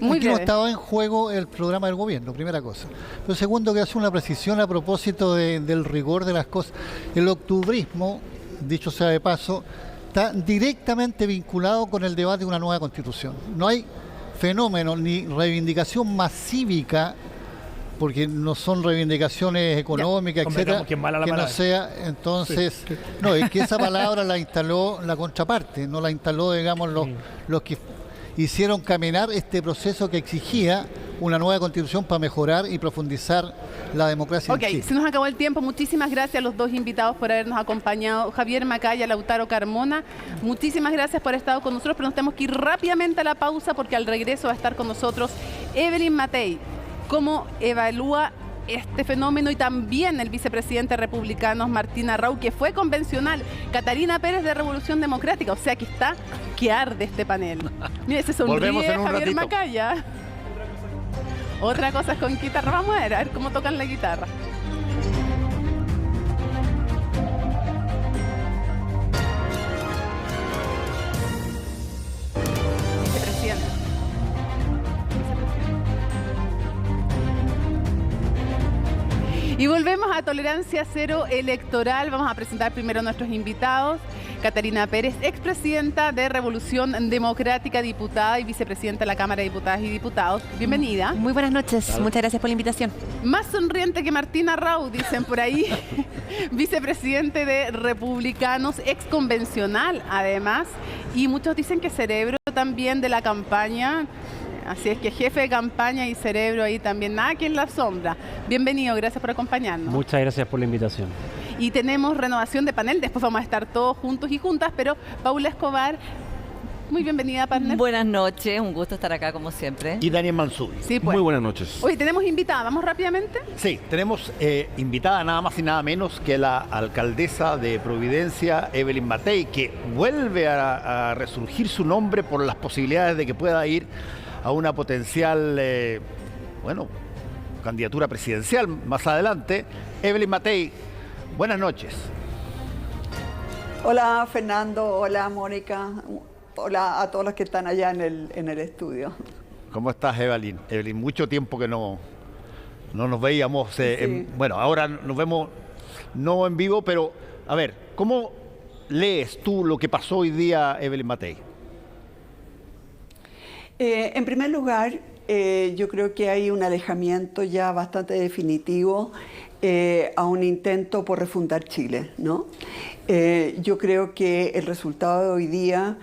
Muy Aquí no estaba en juego el programa del gobierno, primera cosa. Pero segundo, que hace una precisión a propósito del rigor de las cosas. El octubrismo, dicho sea de paso, está directamente vinculado con el debate de una nueva constitución. No hay fenómeno ni reivindicación más cívica, porque no son reivindicaciones económicas, etcétera, que no sea, entonces, no, es que esa palabra la instaló la contraparte, no la instaló, digamos, los que hicieron caminar este proceso que exigía una nueva constitución para mejorar y profundizar la democracia en Chile. Se nos acabó el tiempo. Muchísimas gracias a los dos invitados por habernos acompañado. Javier Macaya, Lautaro Carmona, muchísimas gracias por haber estado con nosotros, pero nos tenemos que ir rápidamente a la pausa porque al regreso va a estar con nosotros Evelyn Matei. ¿Cómo evalúa este fenómeno? Y también el vicepresidente republicano Martín Arrau, que fue convencional, Catalina Pérez de Revolución Democrática, o sea que está que arde este panel. Mire, se sonríe Javier Macaya. Otra cosa es con guitarra. Vamos a ver cómo tocan la guitarra. Vicepresidente. Y volvemos a Tolerancia Cero Electoral. Vamos a presentar primero a nuestros invitados. Catarina Pérez, expresidenta de Revolución Democrática, diputada y vicepresidenta de la Cámara de Diputadas y Diputados. Bienvenida. Muy buenas noches, muchas gracias por la invitación. Más sonriente que Martina Rau, dicen por ahí. Vicepresidente de Republicanos, exconvencional además. Y muchos dicen que cerebro también de la campaña. Así es que jefe de campaña y cerebro ahí también, nada que en la sombra. Bienvenido, gracias por acompañarnos. Muchas gracias por la invitación. Y tenemos renovación de panel, después vamos a estar todos juntos y juntas, pero Paula Escobar, muy bienvenida, partner. Buenas noches, un gusto estar acá como siempre. Y Daniel Mansur. Sí, pues. Muy buenas noches. Oye, tenemos invitada, ¿vamos rápidamente? Sí, tenemos invitada nada más y nada menos que la alcaldesa de Providencia, Evelyn Matei, que vuelve a resurgir su nombre por las posibilidades de que pueda ir a una potencial, candidatura presidencial más adelante. Evelyn Matei, buenas noches. Hola Fernando, hola Mónica, hola a todos los que están allá en el estudio. ¿Cómo estás, Evelyn? Evelyn, mucho tiempo que no nos veíamos. Sí. Ahora nos vemos no en vivo, pero a ver, ¿cómo lees tú lo que pasó hoy día, Evelyn Matei? En primer lugar, yo creo que hay un alejamiento ya bastante definitivo a un intento por refundar Chile, ¿no? Yo creo que el resultado de hoy día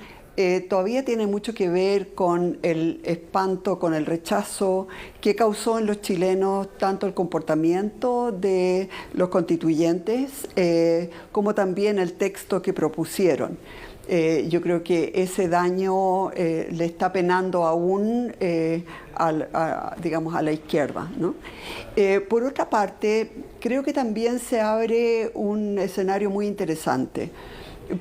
todavía tiene mucho que ver con el espanto, con el rechazo que causó en los chilenos tanto el comportamiento de los constituyentes como también el texto que propusieron. Yo creo que ese daño le está penando aún digamos, a la izquierda, ¿no? Por otra parte, creo que también se abre un escenario muy interesante,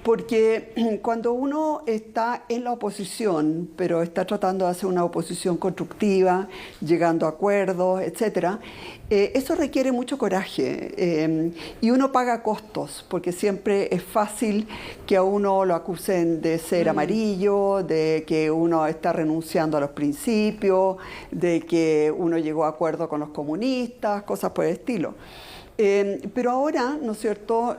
porque cuando uno está en la oposición, pero está tratando de hacer una oposición constructiva, llegando a acuerdos, etcétera, eso requiere mucho coraje y uno paga costos, porque siempre es fácil que a uno lo acusen de ser amarillo, de que uno está renunciando a los principios, de que uno llegó a acuerdo con los comunistas, cosas por el estilo. Pero ahora, ¿no es cierto?,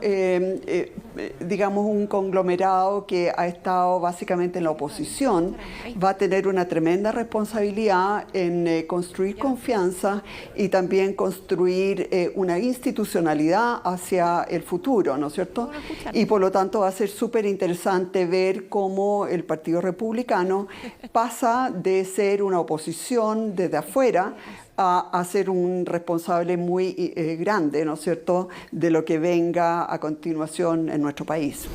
digamos un conglomerado que ha estado básicamente en la oposición va a tener una tremenda responsabilidad en construir confianza y también construir una institucionalidad hacia el futuro, ¿no es cierto? Y por lo tanto va a ser súper interesante ver cómo el Partido Republicano pasa de ser una oposición desde afuera a ser un responsable muy grande, ¿no es cierto?, de lo que venga a continuación en nuestro país.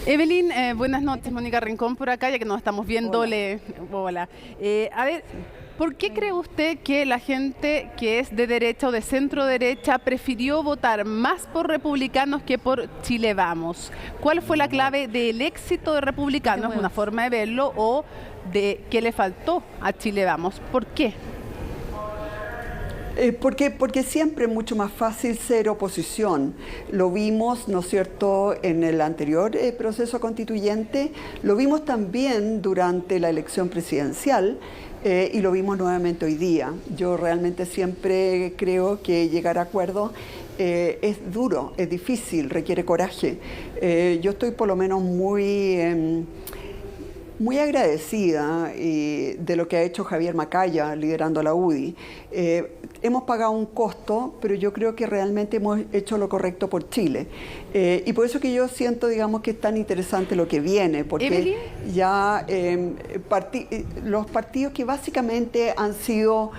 Evelyn, buenas noches, Mónica Rincón por acá, ya que nos estamos viéndole. Hola. A ver, ¿por qué cree usted que la gente que es de derecha o de centro derecha prefirió votar más por Republicanos que por Chile Vamos? ¿Cuál fue la clave del éxito de Republicanos, una forma de verlo, o de qué le faltó a Chile Vamos? ¿Por qué? Porque siempre es mucho más fácil ser oposición. Lo vimos, ¿no es cierto?, en el anterior proceso constituyente, lo vimos también durante la elección presidencial y lo vimos nuevamente hoy día. Yo realmente siempre creo que llegar a acuerdos es duro, es difícil, requiere coraje. Yo estoy por lo menos muy agradecida de lo que ha hecho Javier Macaya liderando la UDI. Hemos pagado un costo, pero yo creo que realmente hemos hecho lo correcto por Chile. Y por eso que yo siento, digamos, que es tan interesante lo que viene, porque ¿Evelyn? Ya los partidos que básicamente han sido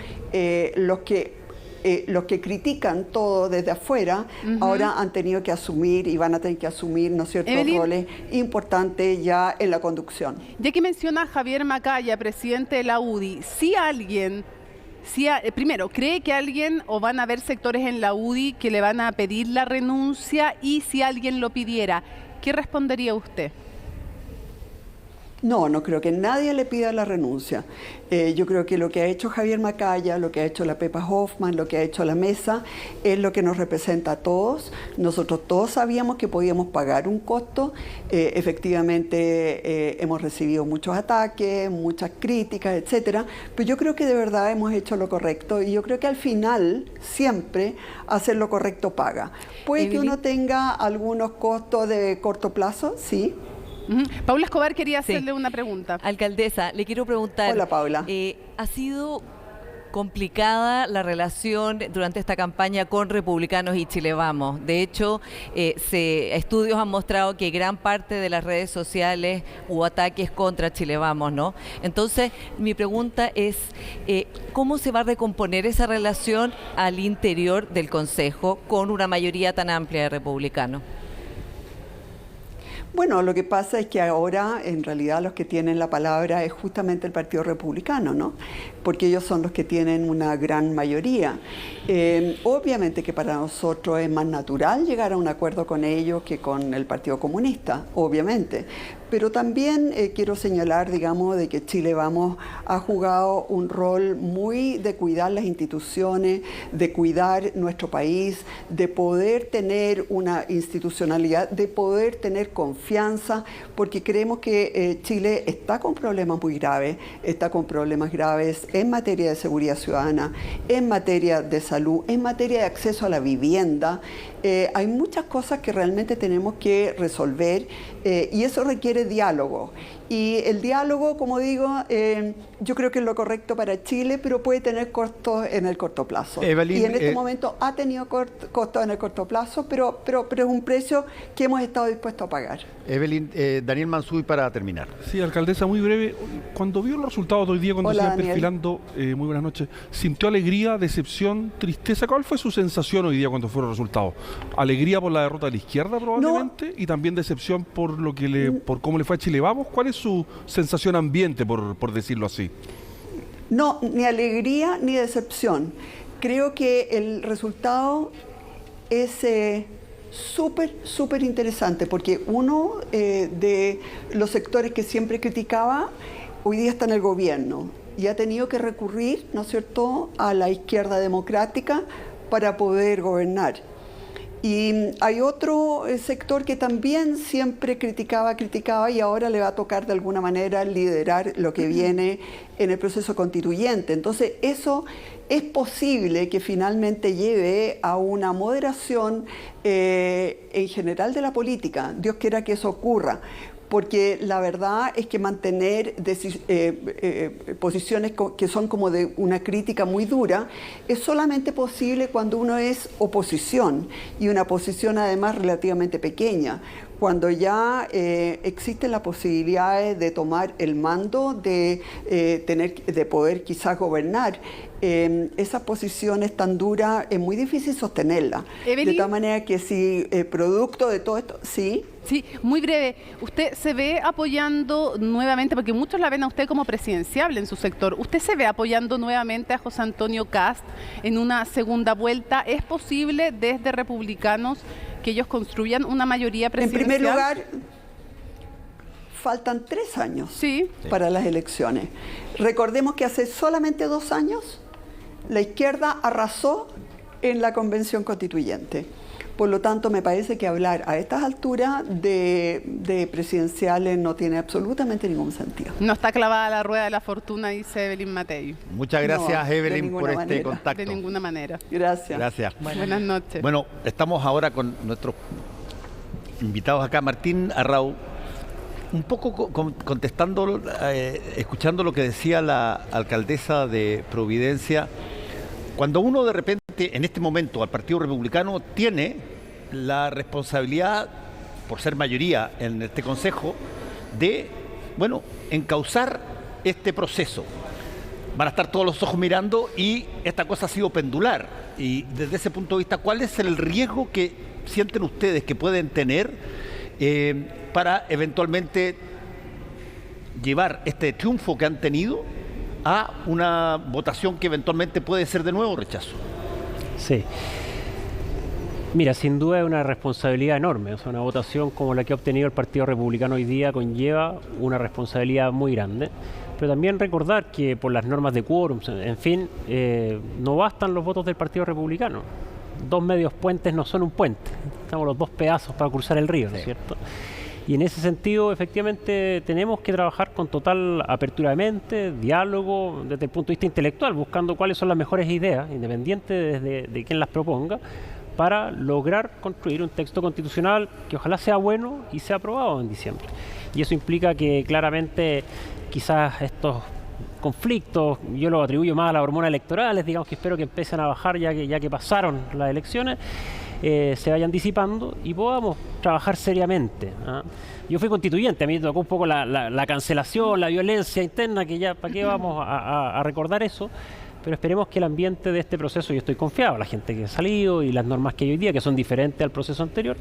los que critican todo desde afuera, ahora han tenido que asumir y van a tener que asumir, ¿no es cierto?, roles importantes ya en la conducción. Ya que menciona a Javier Macaya, presidente de la UDI, primero, ¿cree que alguien o van a haber sectores en la UDI que le van a pedir la renuncia? Y si alguien lo pidiera, ¿qué respondería usted? No, no creo que nadie le pida la renuncia. Yo creo que lo que ha hecho Javier Macaya, lo que ha hecho la Pepa Hoffman, lo que ha hecho la mesa, es lo que nos representa a todos. Nosotros todos sabíamos que podíamos pagar un costo. Efectivamente, hemos recibido muchos ataques, muchas críticas, etcétera. Pero yo creo que de verdad hemos hecho lo correcto y yo creo que al final, siempre, hacer lo correcto paga. Puede que uno tenga algunos costos de corto plazo, sí. Paula Escobar quería hacerle una pregunta. Alcaldesa, le quiero preguntar. Hola, Paula. ¿Ha sido complicada la relación durante esta campaña con Republicanos y Chile Vamos? De hecho, estudios han mostrado que gran parte de las redes sociales hubo ataques contra Chile Vamos, ¿no? Entonces, mi pregunta es, ¿cómo se va a recomponer esa relación al interior del Consejo con una mayoría tan amplia de republicanos? Bueno, lo que pasa es que ahora en realidad los que tienen la palabra es justamente el Partido Republicano, ¿no? Porque ellos son los que tienen una gran mayoría. Obviamente que para nosotros es más natural llegar a un acuerdo con ellos que con el Partido Comunista, obviamente. Pero también quiero señalar, digamos, de que Chile Vamos ha jugado un rol muy de cuidar las instituciones, de cuidar nuestro país, de poder tener una institucionalidad, de poder tener confianza, porque creemos que Chile está con problemas muy graves, está con problemas graves en materia de seguridad ciudadana, en materia de salud, en materia de acceso a la vivienda. Hay muchas cosas que realmente tenemos que resolver y eso requiere diálogo. Y el diálogo, como digo, yo creo que es lo correcto para Chile, pero puede tener costos en el corto plazo. Evelyn, y en este momento ha tenido costos en el corto plazo, pero es un precio que hemos estado dispuestos a pagar. Evelyn, Daniel Mansuy para terminar. Sí, alcaldesa, muy breve. Cuando vio los resultados de hoy día, cuando Hola, se iban Daniel. perfilando, muy buenas noches, ¿sintió alegría, decepción, tristeza? ¿Cuál fue su sensación hoy día cuando fueron los resultados? ¿Alegría por la derrota de la izquierda probablemente? No. Y también decepción por por cómo le fue a Chile Vamos. ¿Cuál es su sensación ambiente, por decirlo así? No, ni alegría ni decepción. Creo que el resultado es súper interesante, porque uno de los sectores que siempre criticaba, hoy día está en el gobierno y ha tenido que recurrir, ¿no es cierto?, a la izquierda democrática para poder gobernar. Y hay otro sector que también siempre criticaba y ahora le va a tocar de alguna manera liderar lo que viene en el proceso constituyente. Entonces eso es posible que finalmente lleve a una moderación en general de la política. Dios quiera que eso ocurra. Porque la verdad es que mantener posiciones que son como de una crítica muy dura es solamente posible cuando uno es oposición y una posición además relativamente pequeña. Cuando ya existen las posibilidades de tomar el mando, de poder quizás gobernar, esas posiciones tan duras es muy difícil sostenerlas. Evelyn, de tal manera que si producto de todo esto, sí. Sí, muy breve. ¿Usted se ve apoyando nuevamente, porque muchos la ven a usted como presidenciable en su sector, ¿usted se ve apoyando nuevamente a José Antonio Kast en una segunda vuelta? ¿Es posible desde Republicanos que ellos construyan una mayoría presidencial? En primer lugar, faltan 3 años para las elecciones. Recordemos que hace solamente 2 años la izquierda arrasó en la convención constituyente. Por lo tanto, me parece que hablar a estas alturas de presidenciales no tiene absolutamente ningún sentido. No está clavada la rueda de la fortuna, dice Evelyn Matei. Muchas gracias, no, Evelyn, por este manera. contacto. De ninguna manera. Gracias. Gracias. Buenas noches. Bueno, estamos ahora con nuestros invitados acá. Martín Arrau, un poco contestando, escuchando lo que decía la alcaldesa de Providencia. Cuando uno de repente, en este momento, al Partido Republicano tiene la responsabilidad, por ser mayoría en este Consejo, de, encauzar este proceso. Van a estar todos los ojos mirando y esta cosa ha sido pendular. Y desde ese punto de vista, ¿cuál es el riesgo que sienten ustedes que pueden tener para eventualmente llevar este triunfo que han tenido a una votación que eventualmente puede ser de nuevo rechazo? Sí. Mira, sin duda es una responsabilidad enorme. O sea, una votación como la que ha obtenido el Partido Republicano hoy día conlleva una responsabilidad muy grande. Pero también recordar que por las normas de quórum, en fin, no bastan los votos del Partido Republicano. 2 medios puentes no son un puente. Estamos los 2 pedazos para cruzar el río, ¿no es cierto? Y en ese sentido, efectivamente, tenemos que trabajar con total apertura de mente, diálogo, desde el punto de vista intelectual, buscando cuáles son las mejores ideas, independiente de quién las proponga, para lograr construir un texto constitucional que ojalá sea bueno y sea aprobado en diciembre. Y eso implica que claramente quizás estos conflictos, yo los atribuyo más a las hormonas electorales, digamos que espero que empiecen a bajar ya que pasaron las elecciones, se vayan disipando y podamos trabajar seriamente. Yo fui constituyente, a mí me tocó un poco la cancelación, la violencia interna, que ya, ¿para qué vamos a recordar eso? Pero esperemos que el ambiente de este proceso, yo estoy confiado, la gente que ha salido y las normas que hay hoy día, que son diferentes al proceso anterior,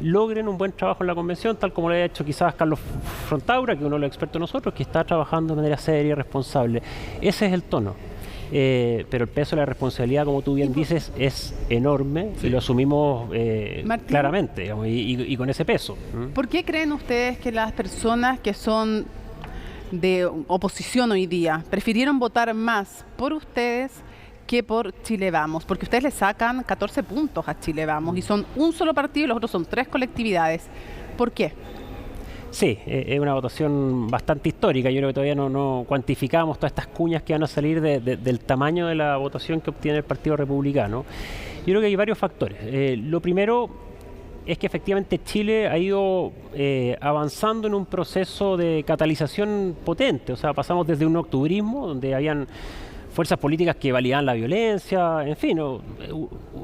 logren un buen trabajo en la convención, tal como lo ha hecho quizás Carlos Frontaura, que es uno de los expertos de nosotros, que está trabajando de manera seria y responsable. Ese es el tono. Pero el peso de la responsabilidad, como tú bien dices, es enorme y lo asumimos claramente, digamos, y con ese peso. ¿Por qué creen ustedes que las personas que son de oposición hoy día prefirieron votar más por ustedes que por Chile Vamos? Porque ustedes le sacan 14 puntos a Chile Vamos y son un solo partido y los otros son 3 colectividades. ¿Por qué? Sí, es una votación bastante histórica. Yo creo que todavía no cuantificamos todas estas cuñas que van a salir del tamaño de la votación que obtiene el Partido Republicano. Yo creo que hay varios factores. Lo primero es que efectivamente Chile ha ido avanzando en un proceso de catalización potente. O sea, pasamos desde un octubrismo, donde habían fuerzas políticas que validaban la violencia, en fin,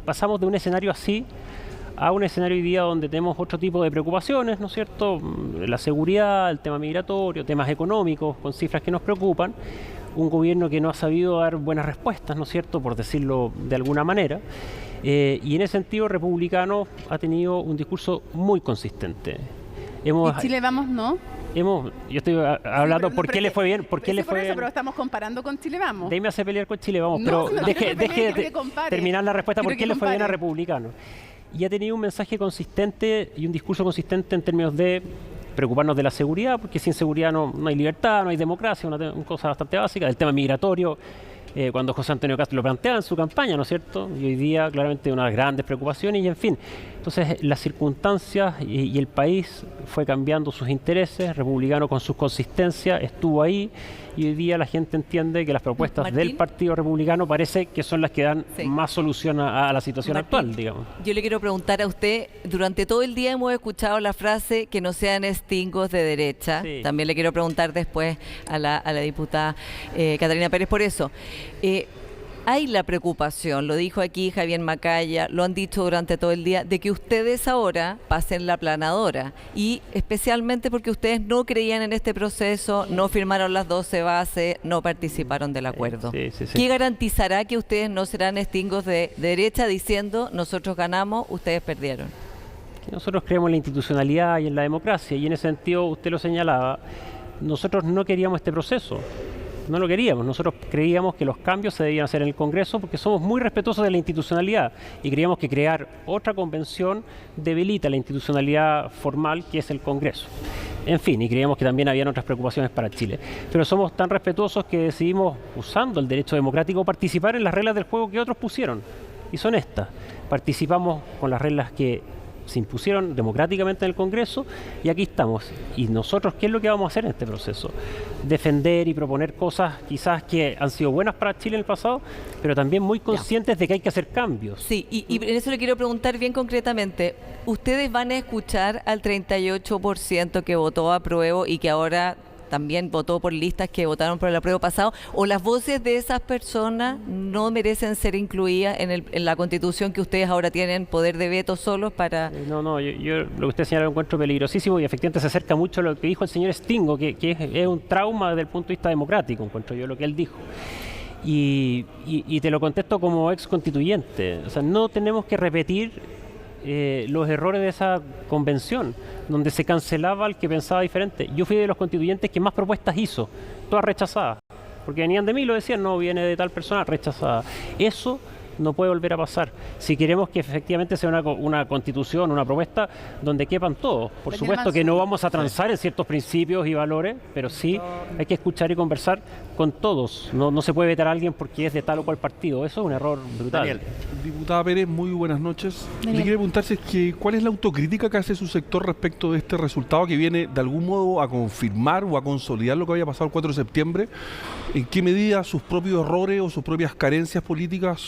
pasamos de un escenario así a un escenario hoy día donde tenemos otro tipo de preocupaciones, ¿no es cierto? La seguridad, el tema migratorio, temas económicos, con cifras que nos preocupan. Un gobierno que no ha sabido dar buenas respuestas, ¿no es cierto?, por decirlo de alguna manera. Y en ese sentido, Republicano ha tenido un discurso muy consistente. ¿Y Chile Vamos no? Yo estoy hablando por qué le fue bien, por qué le fue bien. Pero estamos comparando con Chile Vamos. De ahí me hace pelear con Chile Vamos, pero deje de terminar la respuesta por qué le fue bien a Republicano. Y ha tenido un mensaje consistente y un discurso consistente en términos de preocuparnos de la seguridad, porque sin seguridad no hay libertad, no hay democracia, una cosa bastante básica. Del tema migratorio, cuando José Antonio Castro lo planteaba en su campaña, ¿no es cierto? Y hoy día claramente una de las grandes preocupaciones y en fin. Entonces las circunstancias y el país fue cambiando sus intereses, Republicano con su consistencia estuvo ahí y hoy día la gente entiende que las propuestas del Partido Republicano parece que son las que dan más solución a la situación actual, digamos. Yo le quiero preguntar a usted, durante todo el día hemos escuchado la frase que no sean extingos de derecha. Sí. También le quiero preguntar después a la diputada Catalina Pérez por eso. Hay la preocupación, lo dijo aquí Javier Macaya, lo han dicho durante todo el día, de que ustedes ahora pasen la aplanadora y especialmente porque ustedes no creían en este proceso, no firmaron las 12 bases, no participaron del acuerdo. Sí. ¿Qué garantizará que ustedes no serán extingos de derecha diciendo nosotros ganamos, ustedes perdieron? Nosotros creemos en la institucionalidad y en la democracia y en ese sentido usted lo señalaba, nosotros no queríamos este proceso. No lo queríamos, nosotros creíamos que los cambios se debían hacer en el Congreso porque somos muy respetuosos de la institucionalidad y creíamos que crear otra convención debilita la institucionalidad formal que es el Congreso. En fin, y creíamos que también habían otras preocupaciones para Chile. Pero somos tan respetuosos que decidimos, usando el derecho democrático, participar en las reglas del juego que otros pusieron. Y son estas. Participamos con las reglas que se impusieron democráticamente en el Congreso y aquí estamos. Y nosotros, ¿qué es lo que vamos a hacer en este proceso? Defender y proponer cosas quizás que han sido buenas para Chile en el pasado, pero también muy conscientes de que hay que hacer cambios. Sí, y en eso le quiero preguntar bien concretamente. ¿Ustedes van a escuchar al 38% que votó apruebo y que ahora también votó por listas que votaron por el apruebo pasado, o las voces de esas personas no merecen ser incluidas en la Constitución que ustedes ahora tienen poder de veto solos para...? No, yo lo que usted señala lo encuentro peligrosísimo y efectivamente se acerca mucho a lo que dijo el señor Stingo, que es un trauma desde el punto de vista democrático, encuentro yo lo que él dijo. Y te lo contesto como ex constituyente, o sea, no tenemos que repetir los errores de esa convención, donde se cancelaba al que pensaba diferente. Yo fui de los constituyentes que más propuestas hizo, todas rechazadas, porque venían de mí, lo decían, no viene de tal persona, rechazada. Eso no puede volver a pasar. Si queremos que efectivamente sea una constitución, una propuesta donde quepan todos. Por supuesto que no vamos a transar en ciertos principios y valores, pero sí hay que escuchar y conversar con todos. No se puede vetar a alguien porque es de tal o cual partido. Eso es un error brutal. Daniel. Diputada Pérez, muy buenas noches. Le quiero preguntarse cuál es la autocrítica que hace su sector respecto de este resultado que viene de algún modo a confirmar o a consolidar lo que había pasado el 4 de septiembre. ¿En qué medida sus propios errores o sus propias carencias políticas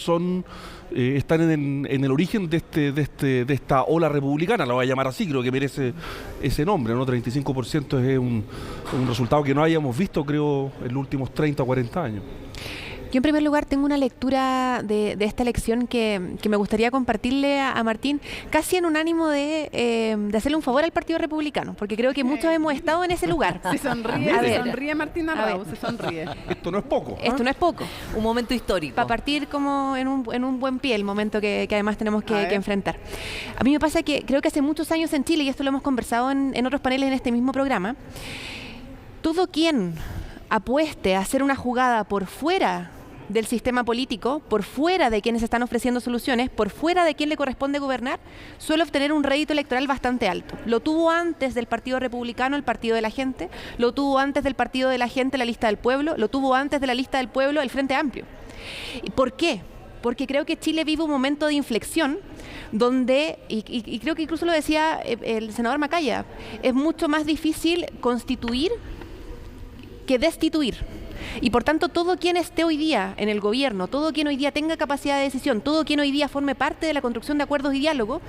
están en el origen de esta ola republicana? La voy a llamar así, creo que merece ese nombre, ¿no? 35% es un resultado que no hayamos visto, creo, en los últimos 30 o 40 años. Yo en primer lugar tengo una lectura de esta elección que me gustaría compartirle a Martín, casi en un ánimo de hacerle un favor al Partido Republicano, porque creo que muchos hemos estado en ese lugar. Se sonríe Martín Arrau, se sonríe. Esto no es poco. Esto no es poco. Un momento histórico. Para partir como en un buen pie, el momento que además tenemos que enfrentar. A mí me pasa que creo que hace muchos años en Chile, y esto lo hemos conversado en otros paneles en este mismo programa, todo quien apueste a hacer una jugada por fuera del sistema político, por fuera de quienes están ofreciendo soluciones, por fuera de quien le corresponde gobernar, suele obtener un rédito electoral bastante alto. Lo tuvo antes del Partido Republicano, el Partido de la Gente, lo tuvo antes del Partido de la Gente, la Lista del Pueblo, lo tuvo antes de la Lista del Pueblo, el Frente Amplio. ¿Por qué? Porque creo que Chile vive un momento de inflexión donde, y creo que incluso lo decía el senador Macaya, es mucho más difícil constituir que destituir. Y por tanto, todo quien esté hoy día en el gobierno, todo quien hoy día tenga capacidad de decisión, todo quien hoy día forme parte de la construcción de acuerdos y diálogo,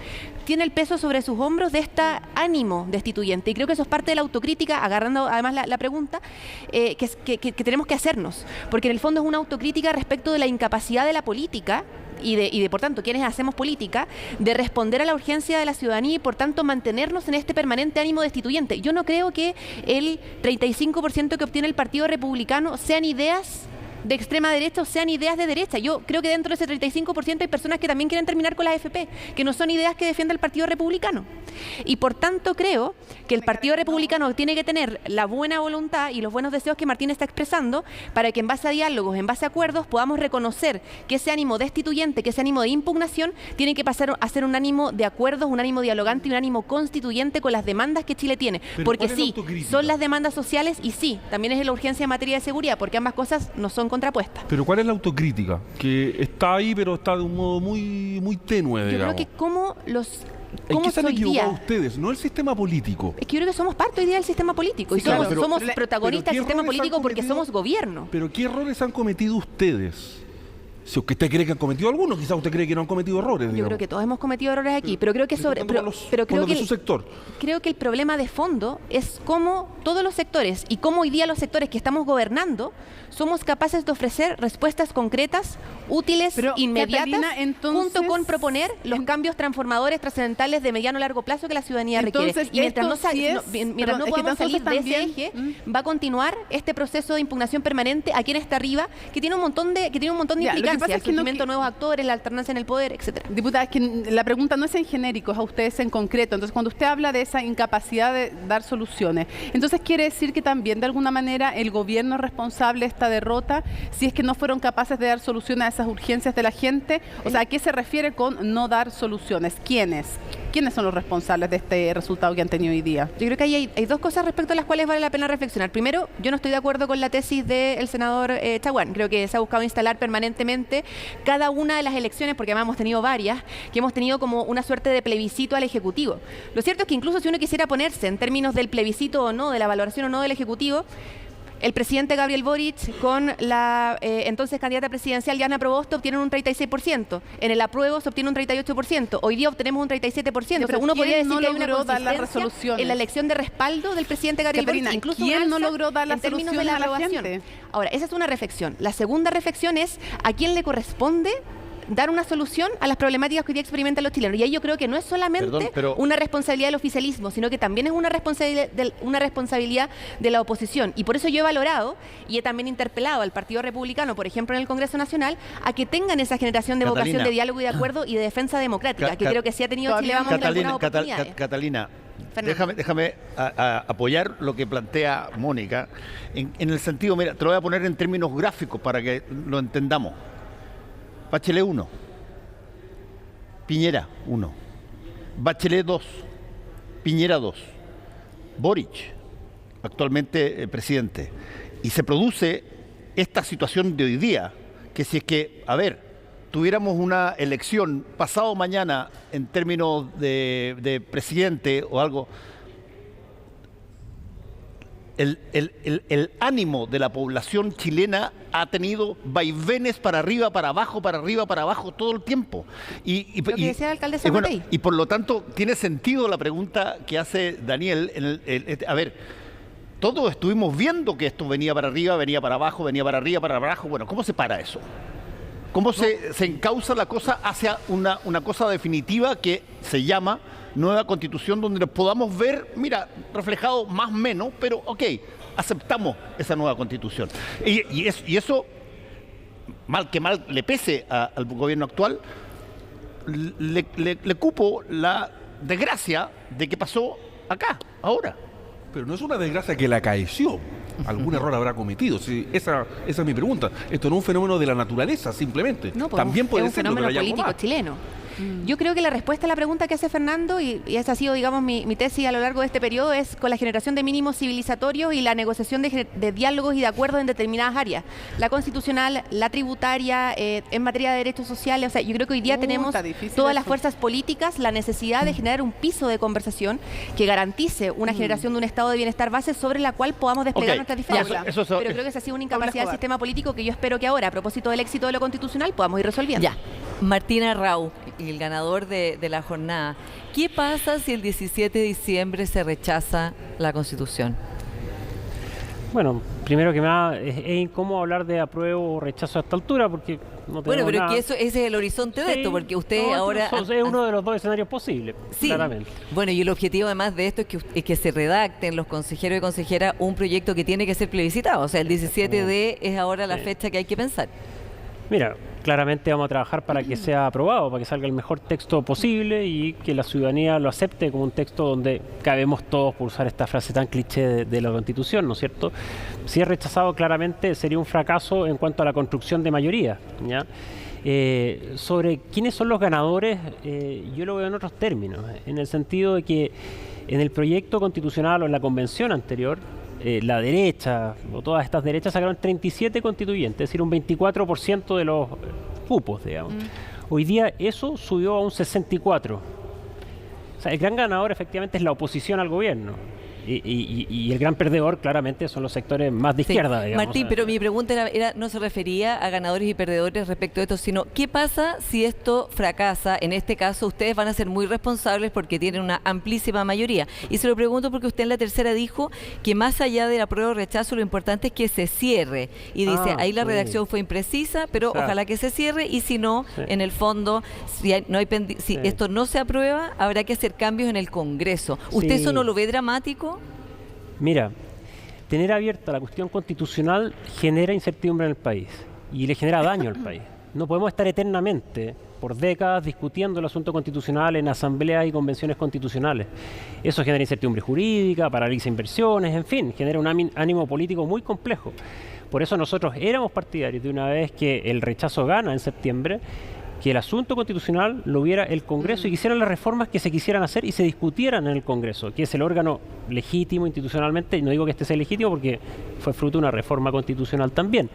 tiene el peso sobre sus hombros de este ánimo destituyente. Y creo que eso es parte de la autocrítica, agarrando además la pregunta, que tenemos que hacernos. Porque en el fondo es una autocrítica respecto de la incapacidad de la política y de por tanto, quienes hacemos política, de responder a la urgencia de la ciudadanía y por tanto mantenernos en este permanente ánimo destituyente. Yo no creo que el 35% que obtiene el Partido Republicano sean ideas de extrema derecha o sean ideas de derecha. Yo creo que dentro de ese 35% hay personas que también quieren terminar con la AFP, que no son ideas que defiende el Partido Republicano. Y por tanto creo que el Partido Republicano tiene que tener la buena voluntad y los buenos deseos que Martín está expresando para que en base a diálogos, en base a acuerdos, podamos reconocer que ese ánimo destituyente, que ese ánimo de impugnación, tiene que pasar a ser un ánimo de acuerdos, un ánimo dialogante y un ánimo constituyente con las demandas que Chile tiene. Porque sí, son las demandas sociales y sí, también es la urgencia en materia de seguridad, porque ambas cosas no son contrapuestas. Pero ¿cuál es la autocrítica? Que está ahí, pero está de un modo muy tenue, digamos. Yo creo que como los... ¿En qué se han equivocado ustedes? No el sistema político. Es que yo creo que somos parte hoy día del sistema político. Sí, y somos protagonistas del sistema político porque somos gobierno. Pero ¿qué errores han cometido ustedes? Si usted cree que han cometido algunos, quizás usted cree que no han cometido errores. Yo creo que todos hemos cometido errores aquí, pero creo que creo que el problema de fondo es cómo todos los sectores y cómo hoy día los sectores que estamos gobernando somos capaces de ofrecer respuestas concretas, útiles, inmediatas, junto con proponer los cambios transformadores, trascendentales de mediano a largo plazo que la ciudadanía requiere. Y mientras no podamos salir de ese eje, va a continuar este proceso de impugnación permanente a quien está arriba, que tiene un montón de implicancias, el surgimiento de nuevos actores, la alternancia en el poder, etcétera. Diputada, es que la pregunta no es en genérico, es a ustedes en concreto. Entonces, cuando usted habla de esa incapacidad de dar soluciones, entonces quiere decir que también de alguna manera el gobierno es responsable de esta derrota, si es que no fueron capaces de dar soluciones a esas urgencias de la gente. O sea, ¿a qué se refiere con no dar soluciones? ¿Quiénes son los responsables de este resultado que han tenido hoy día? Yo creo que hay dos cosas respecto a las cuales vale la pena reflexionar. Primero, yo no estoy de acuerdo con la tesis del senador Chaguán. Creo que se ha buscado instalar permanentemente cada una de las elecciones, porque además hemos tenido varias, que hemos tenido como una suerte de plebiscito al Ejecutivo. Lo cierto es que incluso si uno quisiera ponerse en términos del plebiscito o no, de la valoración o no del Ejecutivo, el presidente Gabriel Boric con la entonces candidata presidencial Diana Proboste obtienen un 36%. En el apruebo se obtiene un 38%. Hoy día obtenemos un 37%. O sea, uno podría decir que hay una consistencia en la elección de respaldo del presidente Gabriel Boric. Incluso ¿quién no logró dar las soluciones de la aprobación? Ahora, esa es una reflexión. La segunda reflexión es a quién le corresponde dar una solución a las problemáticas que hoy día experimentan los chilenos. Y ahí yo creo que no es solamente una responsabilidad del oficialismo, sino que también es una responsabilidad de la oposición. Y por eso yo he valorado y he también interpelado al Partido Republicano, por ejemplo, en el Congreso Nacional, a que tengan esa generación de vocación de diálogo y de acuerdo y de defensa democrática, que creo que sí ha tenido Chile Vamos en algunas oportunidades. Catalina, déjame apoyar lo que plantea Mónica, en el sentido, mira, te lo voy a poner en términos gráficos para que lo entendamos. Bachelet 1, Piñera, 1. Bachelet, 2. Piñera, 2. Boric, actualmente presidente. Y se produce esta situación de hoy día, que si es que, a ver, tuviéramos una elección pasado mañana en términos de presidente o algo, el ánimo de la población chilena ha tenido vaivenes para arriba, para abajo, para arriba, para abajo todo el tiempo. Lo que decía el alcalde Matei. Y por lo tanto tiene sentido la pregunta que hace Daniel. A ver, todos estuvimos viendo que esto venía para arriba, venía para abajo, venía para arriba, para abajo. Bueno, ¿cómo se para eso? ¿Cómo se encauza la cosa hacia una cosa definitiva que se llama nueva constitución, donde nos podamos ver, mira, reflejado más o menos, pero ok, aceptamos esa nueva constitución? Y eso, mal que mal le pese al gobierno actual, le cupo la desgracia de que pasó acá, ahora. Pero no es una desgracia que le acaeció. Algún error habrá cometido. Sí, esa es mi pregunta. Esto no es un fenómeno de la naturaleza, simplemente. No, pues también puede es un ser fenómeno político chileno. Yo creo que la respuesta a la pregunta que hace Fernando, y esa ha sido, digamos, mi tesis a lo largo de este periodo, es con la generación de mínimos civilizatorios y la negociación de diálogos y de acuerdos en determinadas áreas. La constitucional, la tributaria, en materia de derechos sociales. O sea, yo creo que hoy día tenemos todas las fuerzas políticas la necesidad de generar un piso de conversación que garantice una generación de un estado de bienestar base sobre la cual podamos desplegar nuestras diferencias. Pero creo que esa ha sido una incapacidad del sistema político que yo espero que ahora, a propósito del éxito de lo constitucional, podamos ir resolviendo. Ya. Martina Rau, el ganador de la jornada. ¿Qué pasa si el 17 de diciembre se rechaza la Constitución? Bueno, primero que nada, es incómodo hablar de apruebo o rechazo a esta altura porque no tenemos Bueno, pero nada. que ese es el horizonte de esto, porque usted ahora... Es uno de los dos escenarios posibles, sí, claramente. Bueno, y el objetivo además de esto es que se redacten los consejeros y consejeras un proyecto que tiene que ser plebiscitado. O sea, el 17 de es ahora la fecha que hay que pensar. Mira, claramente vamos a trabajar para que sea aprobado, para que salga el mejor texto posible y que la ciudadanía lo acepte como un texto donde cabemos todos, por usar esta frase tan cliché de la Constitución, ¿no es cierto? Si es rechazado, claramente sería un fracaso en cuanto a la construcción de mayoría, ¿ya? Sobre quiénes son los ganadores, yo lo veo en otros términos, en el sentido de que en el proyecto constitucional o en la convención anterior, la derecha, o todas estas derechas, sacaron 37 constituyentes, es decir, un 24% de los cupos, digamos. Hoy día eso subió a un 64%. O sea, el gran ganador efectivamente es la oposición al gobierno. Y el gran perdedor, claramente, son los sectores más de izquierda, digamos. Martín, pero mi pregunta no se refería a ganadores y perdedores respecto a esto, sino ¿qué pasa si esto fracasa? En este caso, ustedes van a ser muy responsables porque tienen una amplísima mayoría. Y se lo pregunto porque usted en la tercera dijo que más allá del apruebo o rechazo, lo importante es que se cierre. Y dice, ahí la redacción fue imprecisa, pero ojalá que se cierre, y si no, en el fondo, si esto no se aprueba, habrá que hacer cambios en el Congreso. ¿Usted eso no lo ve dramático? Mira, tener abierta la cuestión constitucional genera incertidumbre en el país y le genera daño al país. No podemos estar eternamente, por décadas, discutiendo el asunto constitucional en asambleas y convenciones constitucionales. Eso genera incertidumbre jurídica, paraliza inversiones, en fin, genera un ánimo político muy complejo. Por eso nosotros éramos partidarios de, una vez que el rechazo gana en septiembre, que el asunto constitucional lo viera el Congreso y que hicieran las reformas que se quisieran hacer y se discutieran en el Congreso, que es el órgano legítimo institucionalmente. Y no digo que este sea legítimo porque fue fruto de una reforma constitucional también.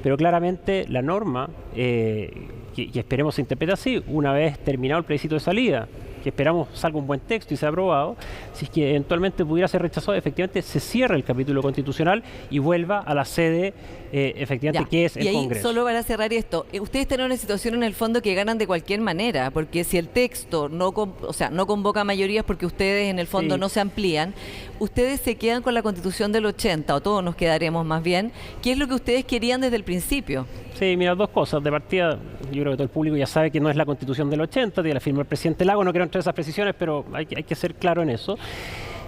Pero claramente la norma, que esperemos se interprete así, una vez terminado el plebiscito de salida, que esperamos salga un buen texto y sea aprobado, si es que eventualmente pudiera ser rechazado, efectivamente se cierra el capítulo constitucional y vuelva a la sede, efectivamente, que es el Congreso. Solo para cerrar esto, ustedes están en una situación en el fondo que ganan de cualquier manera, porque si el texto no convoca mayorías porque ustedes en el fondo no se amplían, ustedes se quedan con la Constitución del 80, o todos nos quedaremos más bien. ¿Qué es lo que ustedes querían desde el principio? Sí, mira, dos cosas. De partida, yo creo que todo el público ya sabe que no es la Constitución del 80, que la firmó el presidente Lago. No quiero entrar en esas precisiones, pero hay que ser claro en eso.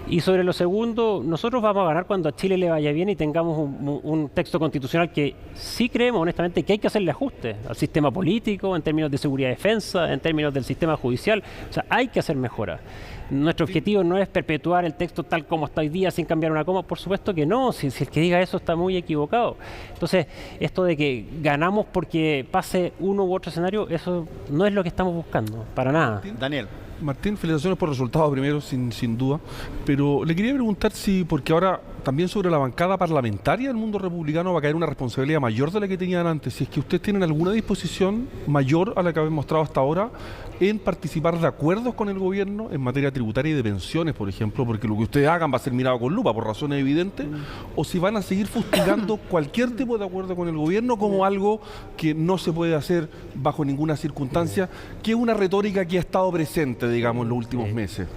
Y sobre lo segundo, nosotros vamos a ganar cuando a Chile le vaya bien y tengamos un texto constitucional que sí creemos honestamente que hay que hacerle ajustes al sistema político, en términos de seguridad y defensa, en términos del sistema judicial. O sea, hay que hacer mejoras. Nuestro objetivo no es perpetuar el texto tal como está hoy día sin cambiar una coma. Por supuesto que no, si el que diga eso está muy equivocado. Entonces, esto de que ganamos porque pase uno u otro escenario, eso no es lo que estamos buscando, para nada. Daniel. Martín, felicitaciones por el resultado primero, sin duda, pero le quería preguntar si, porque ahora también sobre la bancada parlamentaria del mundo republicano va a caer una responsabilidad mayor de la que tenían antes, si es que ustedes tienen alguna disposición mayor a la que habéis mostrado hasta ahora en participar de acuerdos con el gobierno en materia tributaria y de pensiones, por ejemplo, porque lo que ustedes hagan va a ser mirado con lupa por razones evidentes, o si van a seguir fustigando cualquier tipo de acuerdo con el gobierno como algo que no se puede hacer bajo ninguna circunstancia, que es una retórica que ha estado presente, digamos, en los últimos meses.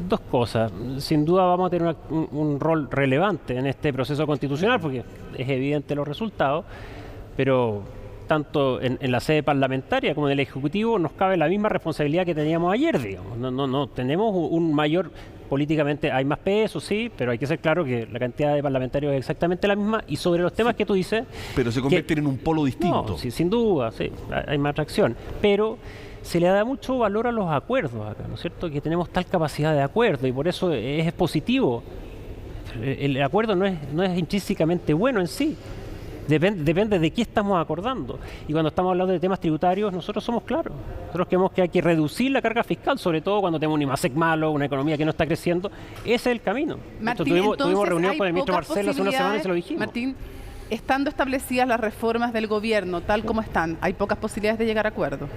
Dos cosas. Sin duda vamos a tener un rol relevante en este proceso constitucional porque es evidente los resultados, pero tanto en la sede parlamentaria como en el Ejecutivo nos cabe la misma responsabilidad que teníamos ayer, digamos. No tenemos un mayor... Políticamente hay más peso, sí, pero hay que ser claro que la cantidad de parlamentarios es exactamente la misma y sobre los temas que tú dices... Pero se convierten en un polo distinto. No, sí, sin duda, sí, hay más atracción, pero se le da mucho valor a los acuerdos acá, ¿no es cierto? Que tenemos tal capacidad de acuerdo y por eso es positivo. El acuerdo no es intrínsecamente bueno en sí. Depende de qué estamos acordando. Y cuando estamos hablando de temas tributarios, nosotros somos claros. Nosotros creemos que hay que reducir la carga fiscal, sobre todo cuando tenemos un IMASEC malo, una economía que no está creciendo. Ese es el camino. Martín, tuvimos reunión con el ministro Marcelo hace una semana y se lo dijimos. Martín, estando establecidas las reformas del gobierno, tal como están, hay pocas posibilidades de llegar a acuerdo.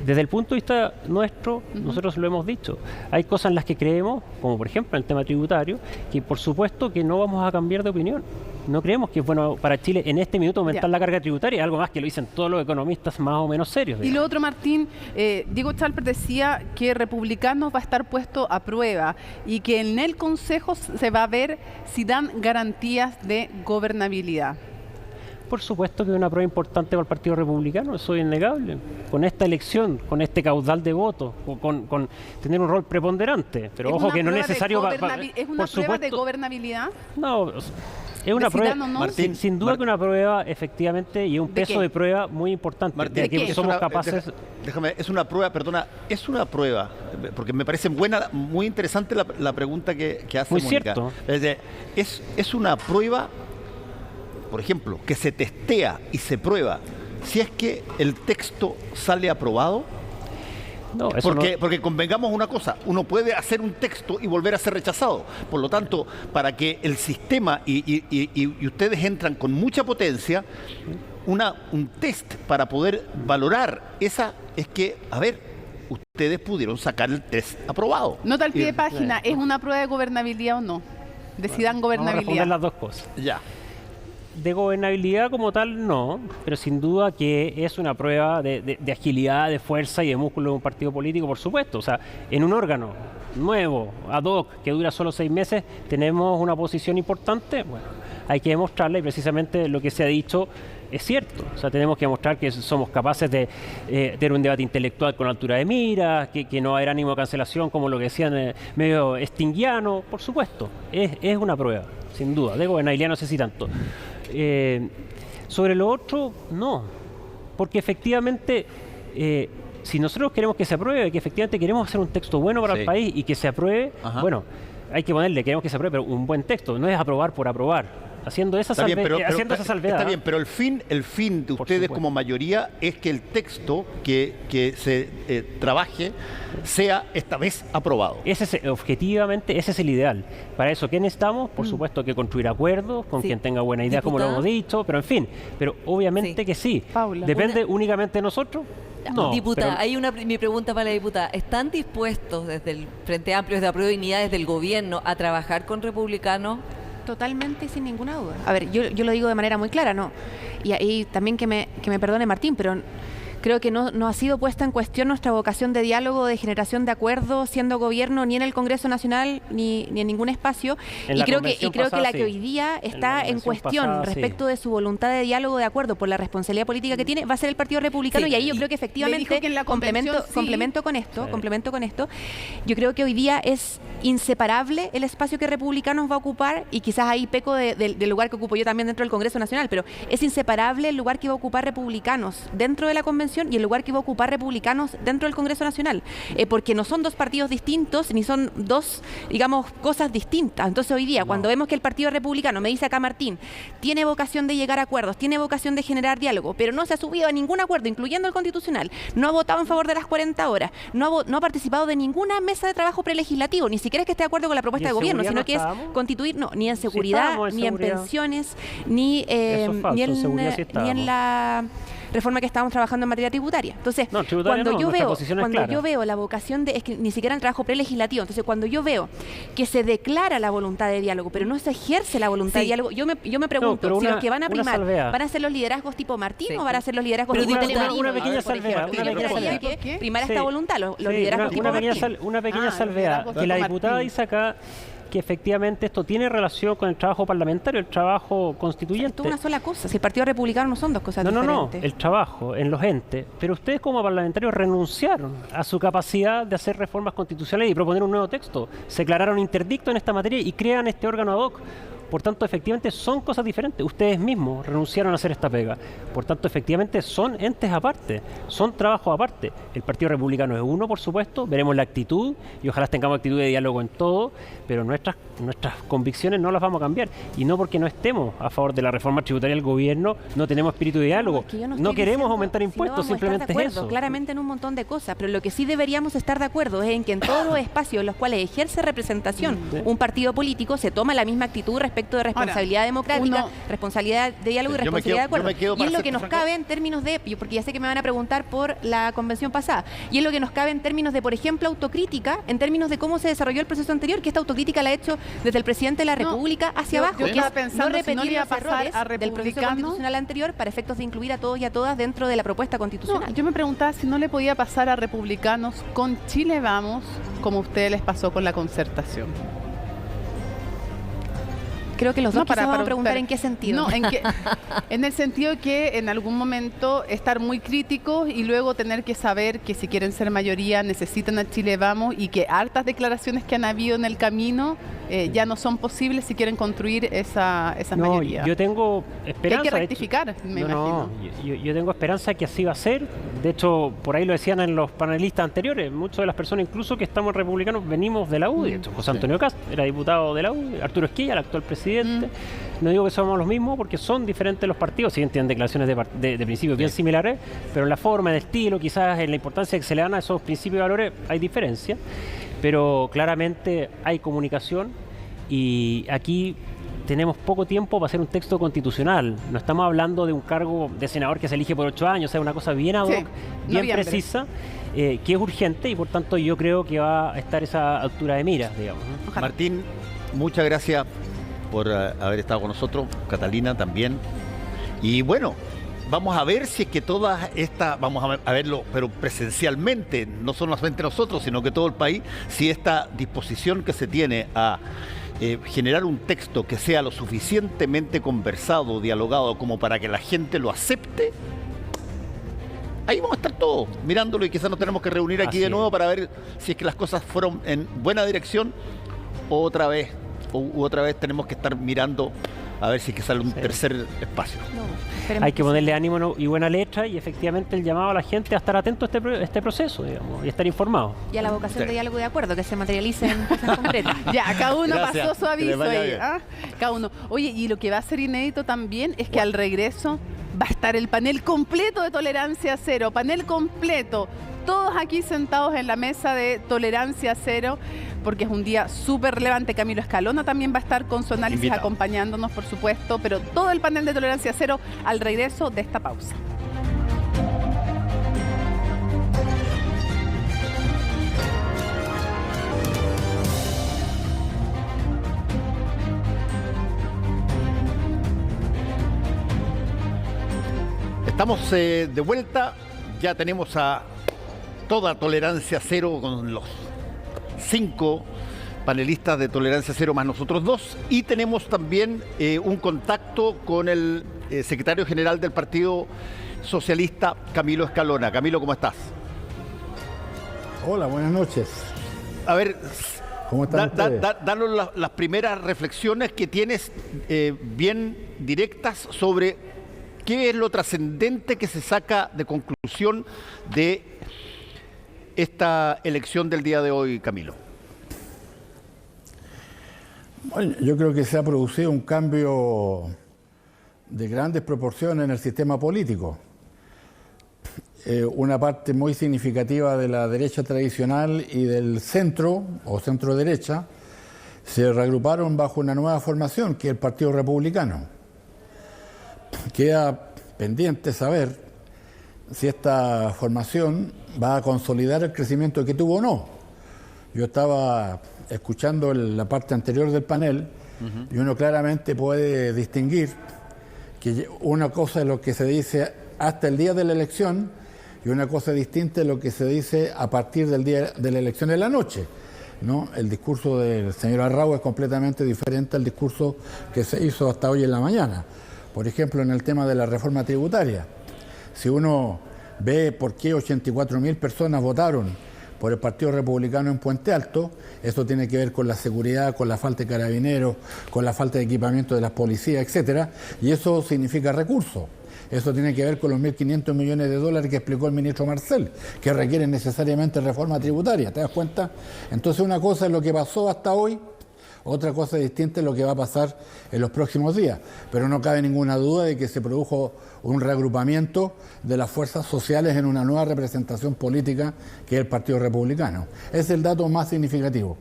Desde el punto de vista nuestro, nosotros lo hemos dicho. Hay cosas en las que creemos, como por ejemplo en el tema tributario, que por supuesto que no vamos a cambiar de opinión. No creemos que es bueno para Chile en este minuto aumentar la carga tributaria, algo más que lo dicen todos los economistas más o menos serios. Y lo otro, Martín, Diego Chalper decía que Republicanos va a estar puesto a prueba y que en el Consejo se va a ver si dan garantías de gobernabilidad. Por supuesto que es una prueba importante para el Partido Republicano, eso es innegable. Con esta elección, con este caudal de votos, con tener un rol preponderante. Pero ojo que no es necesario... ¿Es una prueba de gobernabilidad? No, es una prueba, no? Martín, sin duda que una prueba, efectivamente, y un peso de prueba muy importante. Martín, de que somos capaces... Déjame, es una prueba, porque me parece buena, muy interesante la pregunta que hace muy Mónica. Cierto. Es una prueba, por ejemplo, que se testea y se prueba si es que el texto sale aprobado. No, eso porque convengamos una cosa, uno puede hacer un texto y volver a ser rechazado. Por lo tanto, para que el sistema y ustedes entran con mucha potencia, un test para poder valorar esa es que, a ver, ustedes pudieron sacar el test aprobado. Nota al pie de página, ¿es una prueba de gobernabilidad o no? Decidan gobernabilidad. Vamos a responder las dos cosas. Ya. De gobernabilidad como tal, no, pero sin duda que es una prueba de agilidad, de fuerza y de músculo de un partido político, por supuesto. O sea, en un órgano nuevo, ad hoc, que dura solo 6 meses, tenemos una posición importante. Bueno, hay que demostrarla y precisamente lo que se ha dicho es cierto. O sea, tenemos que demostrar que somos capaces de tener un debate intelectual con altura de mira, que no va a haber ánimo de cancelación, como lo que decían medio stingiano, por supuesto. Es una prueba, sin duda. De gobernabilidad no sé si tanto. Sobre lo otro, no, porque efectivamente si nosotros queremos que se apruebe, que efectivamente queremos hacer un texto bueno para el país y que se apruebe, bueno, hay que ponerle, queremos que se apruebe, pero un buen texto, no es aprobar por aprobar. Haciendo esa salvedad. Está bien, pero el fin de ustedes como mayoría es que el texto que se trabaje sea esta vez aprobado. Objetivamente, ese es el ideal. Para eso, ¿qué necesitamos? Por supuesto que construir acuerdos con quien tenga buena idea, como lo hemos dicho, pero en fin, pero obviamente que sí. Paula. ¿Depende únicamente de nosotros? No, diputada, mi pregunta para la diputada. ¿Están dispuestos desde el Frente Amplio de Apruebo y Dignidad, desde el gobierno, a trabajar con republicanos? Totalmente y sin ninguna duda. A ver, yo lo digo de manera muy clara, ¿no? Y ahí también que me perdone Martín, pero Creo que no ha sido puesta en cuestión nuestra vocación de diálogo, de generación de acuerdos, siendo gobierno, ni en el Congreso Nacional, ni en ningún espacio. Y creo que la que hoy día está en cuestión respecto de su voluntad de diálogo, de acuerdo, por la responsabilidad política que tiene, va a ser el Partido Republicano. Y ahí yo creo que efectivamente, complemento con esto, yo creo que hoy día es inseparable el espacio que Republicanos va a ocupar, y quizás ahí peco del lugar que ocupo yo también dentro del Congreso Nacional, pero es inseparable el lugar que va a ocupar Republicanos dentro de la Convención y el lugar que va a ocupar Republicanos dentro del Congreso Nacional, porque no son dos partidos distintos, ni son dos, digamos, cosas distintas. Entonces hoy día, cuando vemos que el Partido Republicano, me dice acá Martín, tiene vocación de llegar a acuerdos, tiene vocación de generar diálogo, pero no se ha subido a ningún acuerdo, incluyendo el constitucional, no ha votado en favor de las 40 horas, no ha participado de ninguna mesa de trabajo prelegislativo, ni siquiera es que esté de acuerdo con la propuesta de gobierno, sino que es constituir, ni en seguridad, ni en pensiones, ni en la reforma que estábamos trabajando en materia tributaria. Entonces, cuando yo veo la vocación de, es que ni siquiera en trabajo prelegislativo, entonces cuando yo veo que se declara la voluntad de diálogo, pero no se ejerce la voluntad de diálogo, yo me pregunto, si los que van a primar van a ser los liderazgos tipo Martín o van a ser los liderazgos tipo una pequeña salvedad. Que primar esta voluntad, los liderazgos tipo Martín. Una pequeña salvedad, que la diputada dice acá que efectivamente esto tiene relación con el trabajo parlamentario, el trabajo constituyente. Esto es una sola cosa, si el Partido Republicano no son dos cosas diferentes. No, el trabajo en los entes, pero ustedes como parlamentarios renunciaron a su capacidad de hacer reformas constitucionales y proponer un nuevo texto, se declararon interdictos en esta materia y crean este órgano ad hoc. Por tanto, efectivamente, son cosas diferentes. Ustedes mismos renunciaron a hacer esta pega. Por tanto, efectivamente, son entes aparte, son trabajos aparte. El Partido Republicano es uno, por supuesto. Veremos la actitud y ojalá tengamos actitud de diálogo en todo, pero nuestras convicciones no las vamos a cambiar. Y no porque no estemos a favor de la reforma tributaria del gobierno, no tenemos espíritu de diálogo. No queremos aumentar impuestos, simplemente es eso. Claramente en un montón de cosas, pero lo que sí deberíamos estar de acuerdo es en que en todos los espacios en los cuales ejerce representación un partido político se toma la misma actitud respecto de responsabilidad democrática, responsabilidad de diálogo y responsabilidad de acuerdo. Y es lo que nos cabe en términos de, porque ya sé que me van a preguntar por la convención pasada, y es lo que nos cabe en términos de, por ejemplo, autocrítica, en términos de cómo se desarrolló el proceso anterior, que esta autocrítica la ha hecho desde el presidente de la República hacia abajo, que es no repetir los errores del proceso constitucional anterior para efectos de incluir a todos y a todas dentro de la propuesta constitucional. Yo me preguntaba si no le podía pasar a republicanos con Chile Vamos, como a ustedes les pasó con la concertación. Creo que los dos vamos a preguntar en qué sentido. No, en el sentido de que en algún momento estar muy críticos y luego tener que saber que si quieren ser mayoría necesitan a Chile Vamos y que hartas declaraciones que han habido en el camino ya no son posibles si quieren construir esa mayoría. Yo tengo esperanza. Hay que rectificar, me imagino. Yo tengo esperanza que así va a ser. De hecho, por ahí lo decían en los panelistas anteriores, muchas de las personas incluso que estamos republicanos venimos de la UDI. De hecho, José Antonio Cast era diputado de la UDI, Arturo Esquilla, el actual presidente. No digo que somos los mismos porque son diferentes los partidos, si bien tienen declaraciones de principios bien similares, pero en la forma, en el estilo, quizás en la importancia que se le dan a esos principios y valores hay diferencia, pero claramente hay comunicación y aquí tenemos poco tiempo para hacer un texto constitucional. No estamos hablando de un cargo de senador que se elige por 8 años, o sea, una cosa bien ad hoc, bien precisa, que es urgente y por tanto yo creo que va a estar esa altura de miras, digamos, ¿no? Martín, muchas gracias por haber estado con nosotros, Catalina también. Y bueno, vamos a ver si es que todas estas, vamos a verlo, pero presencialmente, no solamente nosotros, sino que todo el país, si esta disposición que se tiene a generar un texto que sea lo suficientemente conversado, dialogado, como para que la gente lo acepte, ahí vamos a estar todos mirándolo y quizás nos tenemos que reunir aquí de nuevo para ver si es que las cosas fueron en buena dirección o otra vez tenemos que estar mirando a ver si es que sale un tercer espacio. Hay que ponerle ánimo y buena letra y efectivamente el llamado a la gente a estar atento a este proceso, digamos, y estar informado. Y a la vocación de diálogo de acuerdo, que se materialice en cosas concretas. Ya, cada uno pasó su aviso ahí. Cada uno. Oye, y lo que va a ser inédito también es que al regreso va a estar el panel completo de Tolerancia Cero, panel completo. Todos aquí sentados en la mesa de Tolerancia Cero, porque es un día súper relevante. Camilo Escalona también va a estar con su análisis acompañándonos, por supuesto, pero todo el panel de Tolerancia Cero al regreso de esta pausa. Estamos de vuelta ya tenemos a toda Tolerancia Cero con los 5 panelistas de Tolerancia Cero más nosotros 2, y tenemos también un contacto con el secretario general del Partido Socialista, Camilo Escalona. Camilo, ¿cómo estás? Hola, buenas noches. A ver, ¿cómo están ustedes? Danos las primeras reflexiones que tienes bien directas sobre qué es lo trascendente que se saca de conclusión de esta elección del día de hoy, Camilo. Bueno, yo creo que se ha producido un cambio de grandes proporciones en el sistema político. Una parte muy significativa de la derecha tradicional y del centro o centro derecha se reagruparon bajo una nueva formación, que es el Partido Republicano. Queda pendiente saber si esta formación va a consolidar el crecimiento que tuvo o no. Yo estaba escuchando la parte anterior del panel y uno claramente puede distinguir que una cosa es lo que se dice hasta el día de la elección y una cosa distinta es lo que se dice a partir del día de la elección en la noche, ¿no? El discurso del señor Arrau es completamente diferente al discurso que se hizo hasta hoy en la mañana. Por ejemplo, en el tema de la reforma tributaria. Si uno ve por qué 84.000 personas votaron por el Partido Republicano en Puente Alto, eso tiene que ver con la seguridad, con la falta de carabineros, con la falta de equipamiento de las policías, etcétera, y eso significa recursos. Eso tiene que ver con los 1.500 millones de dólares que explicó el ministro Marcel, que requieren necesariamente reforma tributaria, ¿te das cuenta? Entonces una cosa es lo que pasó hasta hoy, otra cosa distinta es lo que va a pasar en los próximos días, pero no cabe ninguna duda de que se produjo un reagrupamiento de las fuerzas sociales en una nueva representación política que es el Partido Republicano. Es el dato más significativo.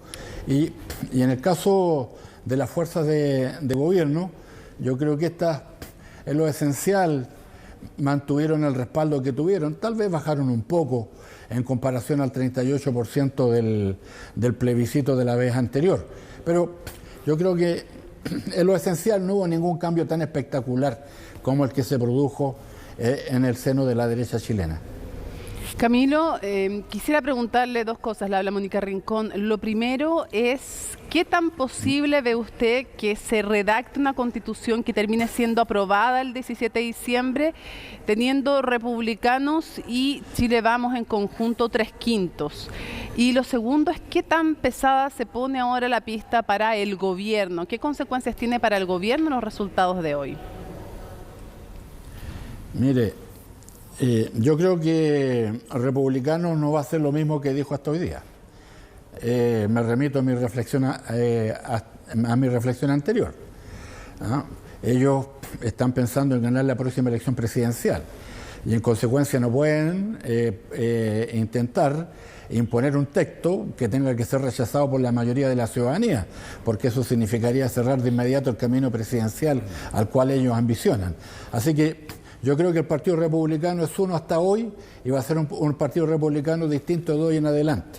Y en el caso de las fuerzas de gobierno, yo creo que estas, en lo esencial, mantuvieron el respaldo que tuvieron, tal vez bajaron un poco en comparación al 38% del plebiscito de la vez anterior. Pero yo creo que en lo esencial no hubo ningún cambio tan espectacular como el que se produjo en el seno de la derecha chilena. Camilo, quisiera preguntarle dos cosas, le habla Mónica Rincón. Lo primero es, ¿qué tan posible ve usted que se redacte una constitución que termine siendo aprobada el 17 de diciembre, teniendo republicanos y Chile Vamos en conjunto 3/5? Y lo segundo es, ¿qué tan pesada se pone ahora la pista para el gobierno? ¿Qué consecuencias tiene para el gobierno los resultados de hoy? Mire, yo creo que Republicanos no va a hacer lo mismo que dijo hasta hoy día. Me remito a mi reflexión, a mi reflexión anterior. Ellos están pensando en ganar la próxima elección presidencial y en consecuencia no pueden intentar imponer un texto que tenga que ser rechazado por la mayoría de la ciudadanía, porque eso significaría cerrar de inmediato el camino presidencial al cual ellos ambicionan. Así que yo creo que el Partido Republicano es uno hasta hoy y va a ser un Partido Republicano distinto de hoy en adelante.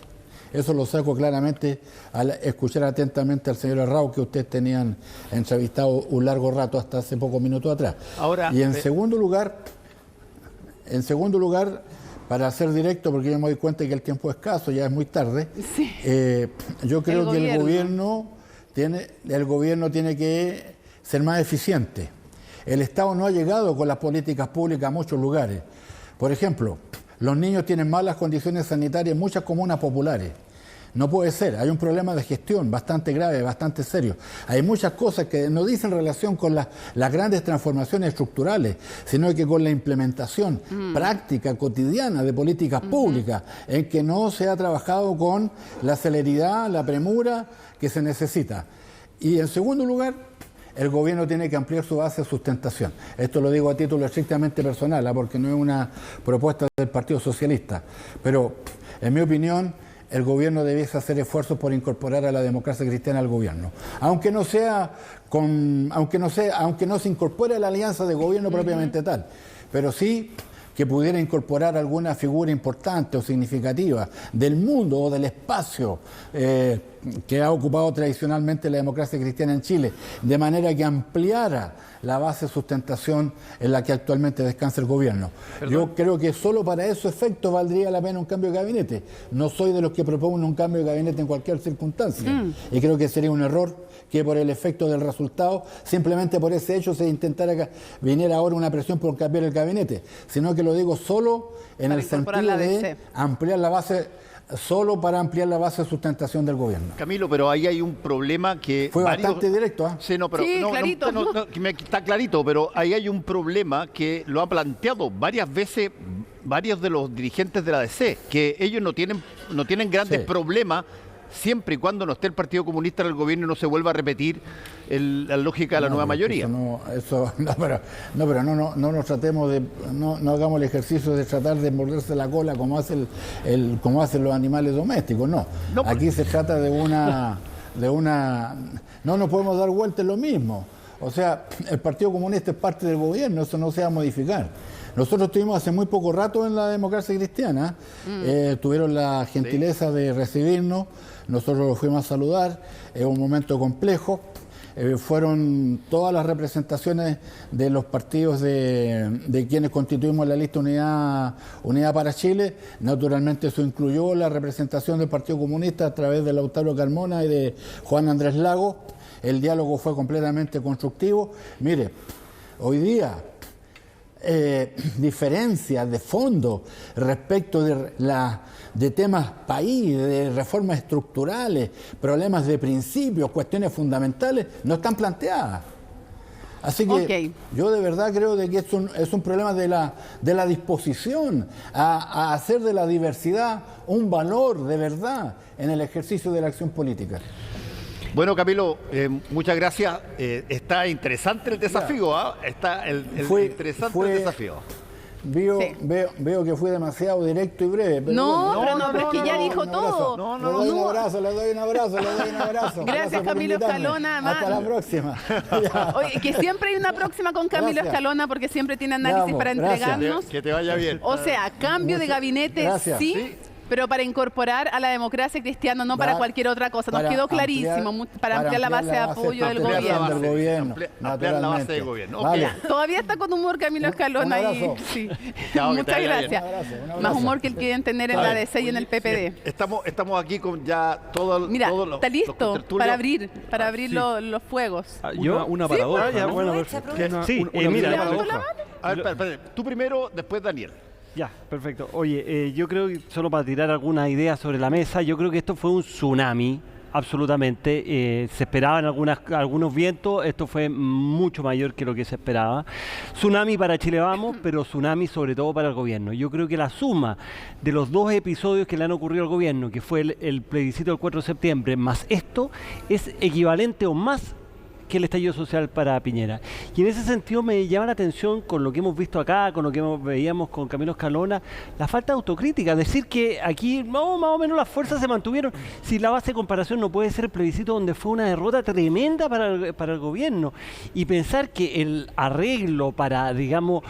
Eso lo saco claramente al escuchar atentamente al señor Arrau, que ustedes tenían entrevistado un largo rato hasta hace pocos minutos atrás. Ahora, y en segundo lugar, para ser directo, porque yo me doy cuenta que el tiempo es escaso, ya es muy tarde, sí. Yo creo que el gobierno tiene que ser más eficiente. El Estado no ha llegado con las políticas públicas a muchos lugares. Por ejemplo, los niños tienen malas condiciones sanitarias en muchas comunas populares. No puede ser, hay un problema de gestión bastante grave, bastante serio. Hay muchas cosas que no dicen relación con las grandes transformaciones estructurales, sino que con la implementación práctica, cotidiana de políticas públicas, en que no se ha trabajado con la celeridad, la premura que se necesita. Y en segundo lugar, el gobierno tiene que ampliar su base de sustentación. Esto lo digo a título estrictamente personal, porque no es una propuesta del Partido Socialista. Pero, en mi opinión, el gobierno debiese hacer esfuerzos por incorporar a la democracia cristiana al gobierno. Aunque no se incorpore a la alianza de gobierno propiamente tal. Pero sí que pudiera incorporar alguna figura importante o significativa del mundo o del espacio que ha ocupado tradicionalmente la democracia cristiana en Chile, de manera que ampliara la base de sustentación en la que actualmente descansa el gobierno. Perdón. Yo creo que solo para esos efectos valdría la pena un cambio de gabinete. No soy de los que proponen un cambio de gabinete en cualquier circunstancia. Y creo que sería un error que por el efecto del resultado, simplemente por ese hecho, se intentara viniera ahora una presión por cambiar el gabinete, sino que lo digo solo en el sentido de ampliar la base, solo para ampliar la base de sustentación del gobierno. Camilo, pero ahí hay un problema que... Fue bastante directo, ¿ah? Sí, no, pero Sí, no, clarito. está clarito, pero ahí hay un problema que lo ha planteado varias veces varios de los dirigentes de la DC, que ellos no tienen grandes problemas siempre y cuando no esté el Partido Comunista en el gobierno y no se vuelva a repetir la lógica de la nueva mayoría. No nos tratemos de, no hagamos el ejercicio de tratar de morderse la cola como hacen los animales domésticos, no. Aquí se trata de una, no nos podemos dar vuelta en lo mismo. O sea, el Partido Comunista es parte del gobierno, eso no se va a modificar. Nosotros estuvimos hace muy poco rato en la democracia cristiana, tuvieron la gentileza de recibirnos, nosotros los fuimos a saludar, es un momento complejo, fueron todas las representaciones de los partidos de quienes constituimos la lista Unidad para Chile, naturalmente eso incluyó la representación del Partido Comunista a través de Lautaro Carmona y de Juan Andrés Lago, el diálogo fue completamente constructivo. Mire, hoy día diferencias de fondo respecto de temas país, de reformas estructurales, problemas de principios, cuestiones fundamentales, no están planteadas. Así que yo de verdad creo de que es un problema de la disposición a hacer de la diversidad un valor de verdad en el ejercicio de la acción política. Bueno, Camilo, muchas gracias. Está interesante el desafío, está interesante el desafío. Veo que fui demasiado directo y breve. Pero pero es que ya dijo todo. Le doy un abrazo. Gracias, Camilo Escalona. Hasta la próxima. Oye, que siempre hay una próxima con Camilo Escalona porque siempre tiene análisis para entregarnos. Que te vaya bien. O sea, cambio de gabinete, sí. Pero para incorporar a la democracia cristiana, no para cualquier otra cosa. Nos quedó clarísimo, para ampliar la base de apoyo del gobierno. Ampliar la base del gobierno. Vale. Todavía está con humor Camilo Escalona ahí. Sí. Muchas gracias. Más humor que el que deben tener en la DC y en el PPD. Estamos aquí con ya todo. Mira, está listo para abrir los fuegos. Una paradoja. ¿Sí? Bueno, mira, a ver, espera, tú primero, después Daniel. Ya, perfecto. Oye, yo creo que solo para tirar algunas ideas sobre la mesa, yo creo que esto fue un tsunami, absolutamente. Se esperaban algunos vientos, esto fue mucho mayor que lo que se esperaba. Tsunami para Chile Vamos, pero tsunami sobre todo para el gobierno. Yo creo que la suma de los dos episodios que le han ocurrido al gobierno, que fue el plebiscito del 4 de septiembre, más esto, es equivalente o más que el estallido social para Piñera. Y en ese sentido me llama la atención con lo que hemos visto acá, con lo que veíamos con Camilo Escalona, la falta de autocrítica, decir que aquí más o menos las fuerzas se mantuvieron. Si la base de comparación no puede ser el plebiscito donde fue una derrota tremenda para el gobierno, y pensar que el arreglo para, digamos,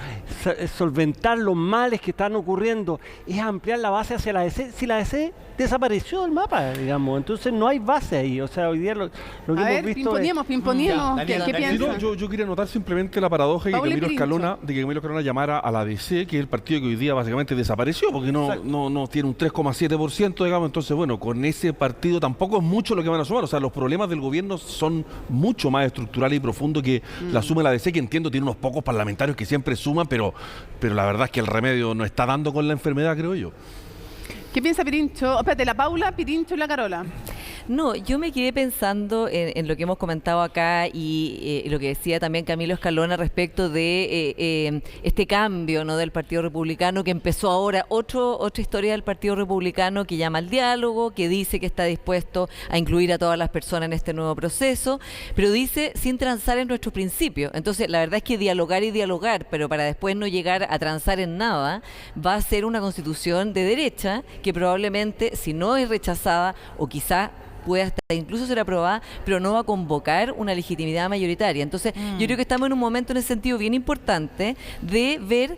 solventar los males que están ocurriendo es ampliar la base hacia la DC, si la DC desapareció del mapa, digamos, entonces no hay base ahí. O sea, hoy día lo que hemos visto pimponíamos. ¿Qué piensas? Yo quería notar simplemente la paradoja de que Camilo Escalona llamara a la DC, que es el partido que hoy día básicamente desapareció, porque no tiene un 3,7%, digamos. Entonces, bueno, con ese partido tampoco es mucho lo que van a sumar. O sea, los problemas del gobierno son mucho más estructurales y profundos que la suma de la DC, que entiendo tiene unos pocos parlamentarios que siempre suman, pero la verdad es que el remedio no está dando con la enfermedad, creo yo. ¿Qué piensa Pirincho? Espérate, la Paula, Pirincho y la Carola. No, yo me quedé pensando en lo que hemos comentado acá y lo que decía también Camilo Escalona respecto de este cambio, ¿no?, del Partido Republicano, que empezó ahora otra historia del Partido Republicano que llama al diálogo, que dice que está dispuesto a incluir a todas las personas en este nuevo proceso, pero dice sin transar en nuestros principios. Entonces, la verdad es que dialogar y dialogar, pero para después no llegar a transar en nada, va a ser una constitución de derecha que probablemente, si no es rechazada o quizá puede hasta incluso ser aprobada, pero no va a convocar una legitimidad mayoritaria. Entonces, yo creo que estamos en un momento en ese sentido bien importante de ver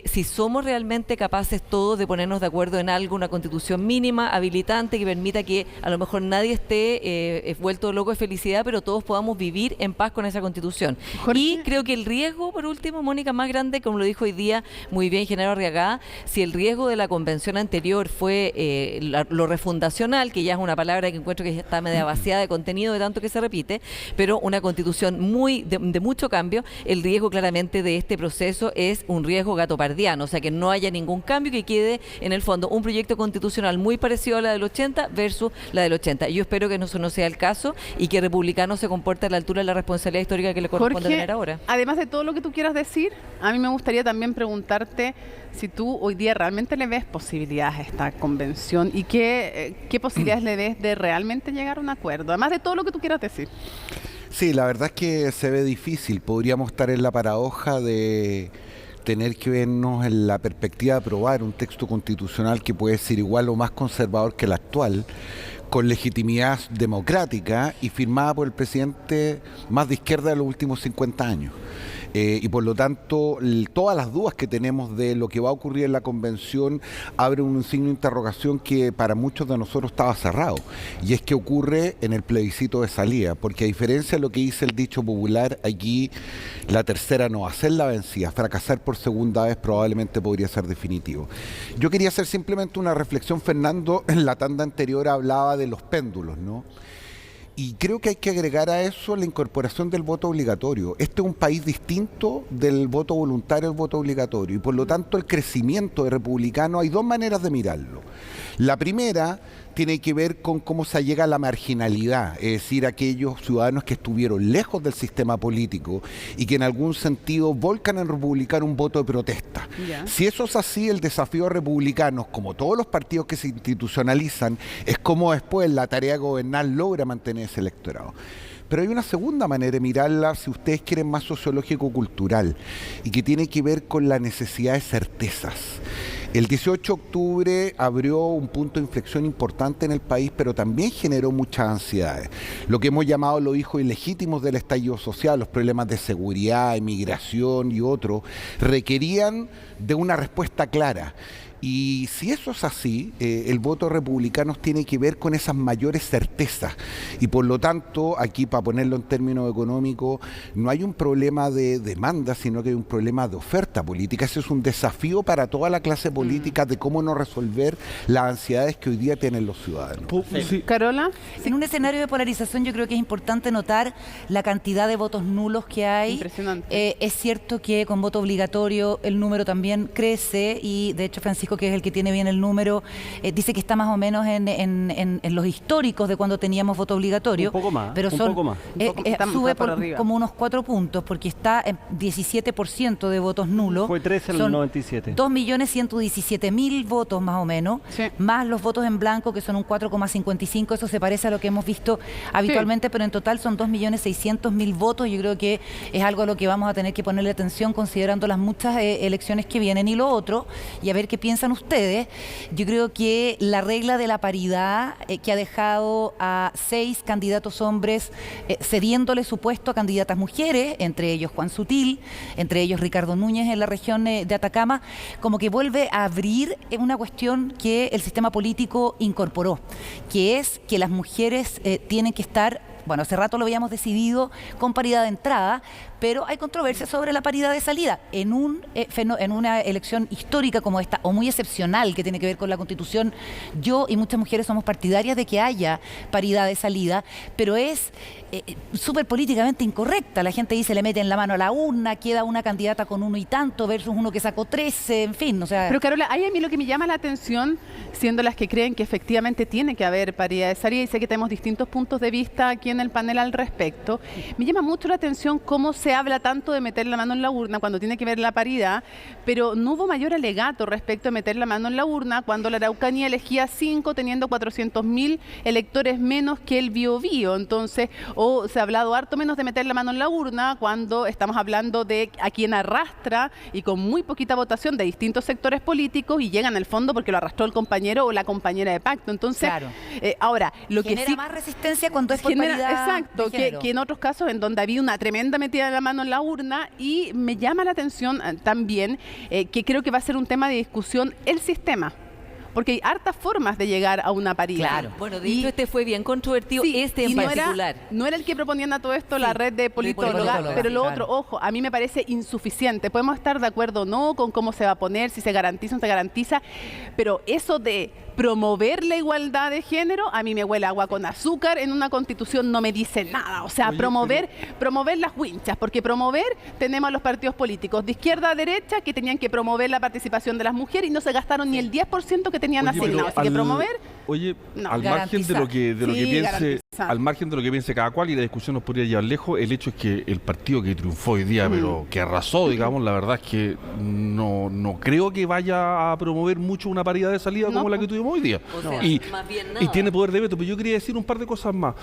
si somos realmente capaces todos de ponernos de acuerdo en algo, una constitución mínima, habilitante, que permita que a lo mejor nadie esté vuelto loco de felicidad, pero todos podamos vivir en paz con esa constitución. Jorge. Y creo que el riesgo, por último, Mónica, más grande, como lo dijo hoy día muy bien Genaro Arriagada, si el riesgo de la convención anterior fue lo refundacional, que ya es una palabra que encuentro que está media vaciada de contenido de tanto que se repite, pero una constitución de mucho cambio, el riesgo claramente de este proceso es un riesgo gatopardiano, o sea, que no haya ningún cambio, que quede en el fondo un proyecto constitucional muy parecido a la del 80 versus la del 80. Yo espero que eso no sea el caso y que Republicano se comporte a la altura de la responsabilidad histórica que le corresponde tener ahora. Además de todo lo que tú quieras decir, a mí me gustaría también preguntarte si tú hoy día realmente le ves posibilidades a esta convención y qué posibilidades le ves de realmente llegar a un acuerdo, además de todo lo que tú quieras decir. Sí, la verdad es que se ve difícil. Podríamos estar en la paradoja de tener que vernos en la perspectiva de aprobar un texto constitucional que puede ser igual o más conservador que el actual, con legitimidad democrática y firmada por el presidente más de izquierda de los últimos 50 años. Y por lo tanto, todas las dudas que tenemos de lo que va a ocurrir en la convención abre un signo de interrogación que para muchos de nosotros estaba cerrado. Y es que ocurre en el plebiscito de salida, porque a diferencia de lo que dice el dicho popular, aquí la tercera no va a ser la vencida. Fracasar por segunda vez probablemente podría ser definitivo. Yo quería hacer simplemente una reflexión. Fernando en la tanda anterior hablaba de los péndulos, ¿no? Y creo que hay que agregar a eso la incorporación del voto obligatorio. Este es un país distinto del voto voluntario al voto obligatorio y por lo tanto el crecimiento de Republicano, hay dos maneras de mirarlo. La primera tiene que ver con cómo se llega a la marginalidad, es decir, aquellos ciudadanos que estuvieron lejos del sistema político y que en algún sentido volcan en Republicano un voto de protesta. Ya. Si eso es así, el desafío de Republicanos, como todos los partidos que se institucionalizan, es cómo después la tarea de gobernar logra mantener ese electorado. Pero hay una segunda manera de mirarla, si ustedes quieren, más sociológico-cultural, y que tiene que ver con la necesidad de certezas. El 18 de octubre abrió un punto de inflexión importante en el país, pero también generó muchas ansiedades. Lo que hemos llamado los hijos ilegítimos del estallido social, los problemas de seguridad, inmigración y otros, requerían de una respuesta clara. Y si eso es así, el voto republicano tiene que ver con esas mayores certezas. Y por lo tanto, aquí para ponerlo en términos económicos, no hay un problema de demanda, sino que hay un problema de oferta política. Ese es un desafío para toda la clase política de cómo no resolver las ansiedades que hoy día tienen los ciudadanos. Sí. Carola. En un escenario de polarización yo creo que es importante notar la cantidad de votos nulos que hay. Impresionante. Es cierto que con voto obligatorio el número también crece y de hecho Francisco, que es el que tiene bien el número, dice que está más o menos en los históricos de cuando teníamos voto obligatorio. Un poco más, pero un poco más. Sube por como unos 4 puntos porque está en 17% de votos nulos. Fue 13 en el 97. 2.117.000 votos más o menos, sí, más los votos en blanco que son un 4,55. Eso se parece a lo que hemos visto habitualmente, sí, pero en total son 2.600.000 votos. Yo creo que es algo a lo que vamos a tener que ponerle atención considerando las muchas elecciones que vienen. Y lo otro, y a ver qué piensan ustedes, yo creo que la regla de la paridad que ha dejado a 6 candidatos hombres cediéndole su puesto a candidatas mujeres, entre ellos Juan Sutil, entre ellos Ricardo Núñez en la región de Atacama, como que vuelve a abrir una cuestión que el sistema político incorporó, que es que las mujeres tienen que estar, bueno, hace rato lo habíamos decidido con paridad de entrada, pero hay controversia sobre la paridad de salida. En una elección histórica como esta, o muy excepcional, que tiene que ver con la Constitución, yo y muchas mujeres somos partidarias de que haya paridad de salida, pero es súper políticamente incorrecta. La gente dice, le meten la mano a la urna, queda una candidata con 1 y tanto versus uno que sacó 13, en fin, o sea... Pero Carola, ahí a mí lo que me llama la atención, siendo las que creen que efectivamente tiene que haber paridad de salida, y sé que tenemos distintos puntos de vista aquí en el panel al respecto, me llama mucho la atención cómo se habla tanto de meter la mano en la urna cuando tiene que ver la paridad, pero no hubo mayor alegato respecto a meter la mano en la urna cuando la Araucanía elegía 5 teniendo 400.000 electores menos que el Biobío. Entonces, o se ha hablado harto menos de meter la mano en la urna cuando estamos hablando de a quien arrastra y con muy poquita votación de distintos sectores políticos y llegan al fondo porque lo arrastró el compañero o la compañera de pacto. Entonces, claro, ahora, lo genera que sí más resistencia cuando es por paridad exacto, de género. que en otros casos en donde había una tremenda metida de la mano en la urna, y me llama la atención también que creo que va a ser un tema de discusión el sistema. Porque hay hartas formas de llegar a una paridad. Claro. Bueno, de hecho este fue bien controvertido, Sí, este en y no particular. no era el que proponían a todo esto la Sí, red de politólogas, politólogas, pero lo claro. otro, ojo, a mí me parece insuficiente. Podemos estar de acuerdo o no con cómo se va a poner, si se garantiza o no se garantiza, pero eso de promover la igualdad de género, a mí me huele agua con azúcar, en una constitución no me dice nada. O sea, Oye, promover las winchas, porque promover tenemos a los partidos políticos de izquierda a derecha que tenían que promover la participación de las mujeres y no se gastaron ni el 10% que tenían Oye, asignado. Así que promover... Oye, No. al margen de lo que Sí, piense, garantizar. al margen de lo que piense cada cual, y la discusión nos podría llevar lejos, el hecho es que el partido que triunfó hoy día, pero que arrasó, digamos, la verdad es que no creo que vaya a promover mucho una paridad de salida como la que tuvimos hoy día. O sea, y, más bien y nada. tiene poder de veto, pero yo quería decir un par de cosas más,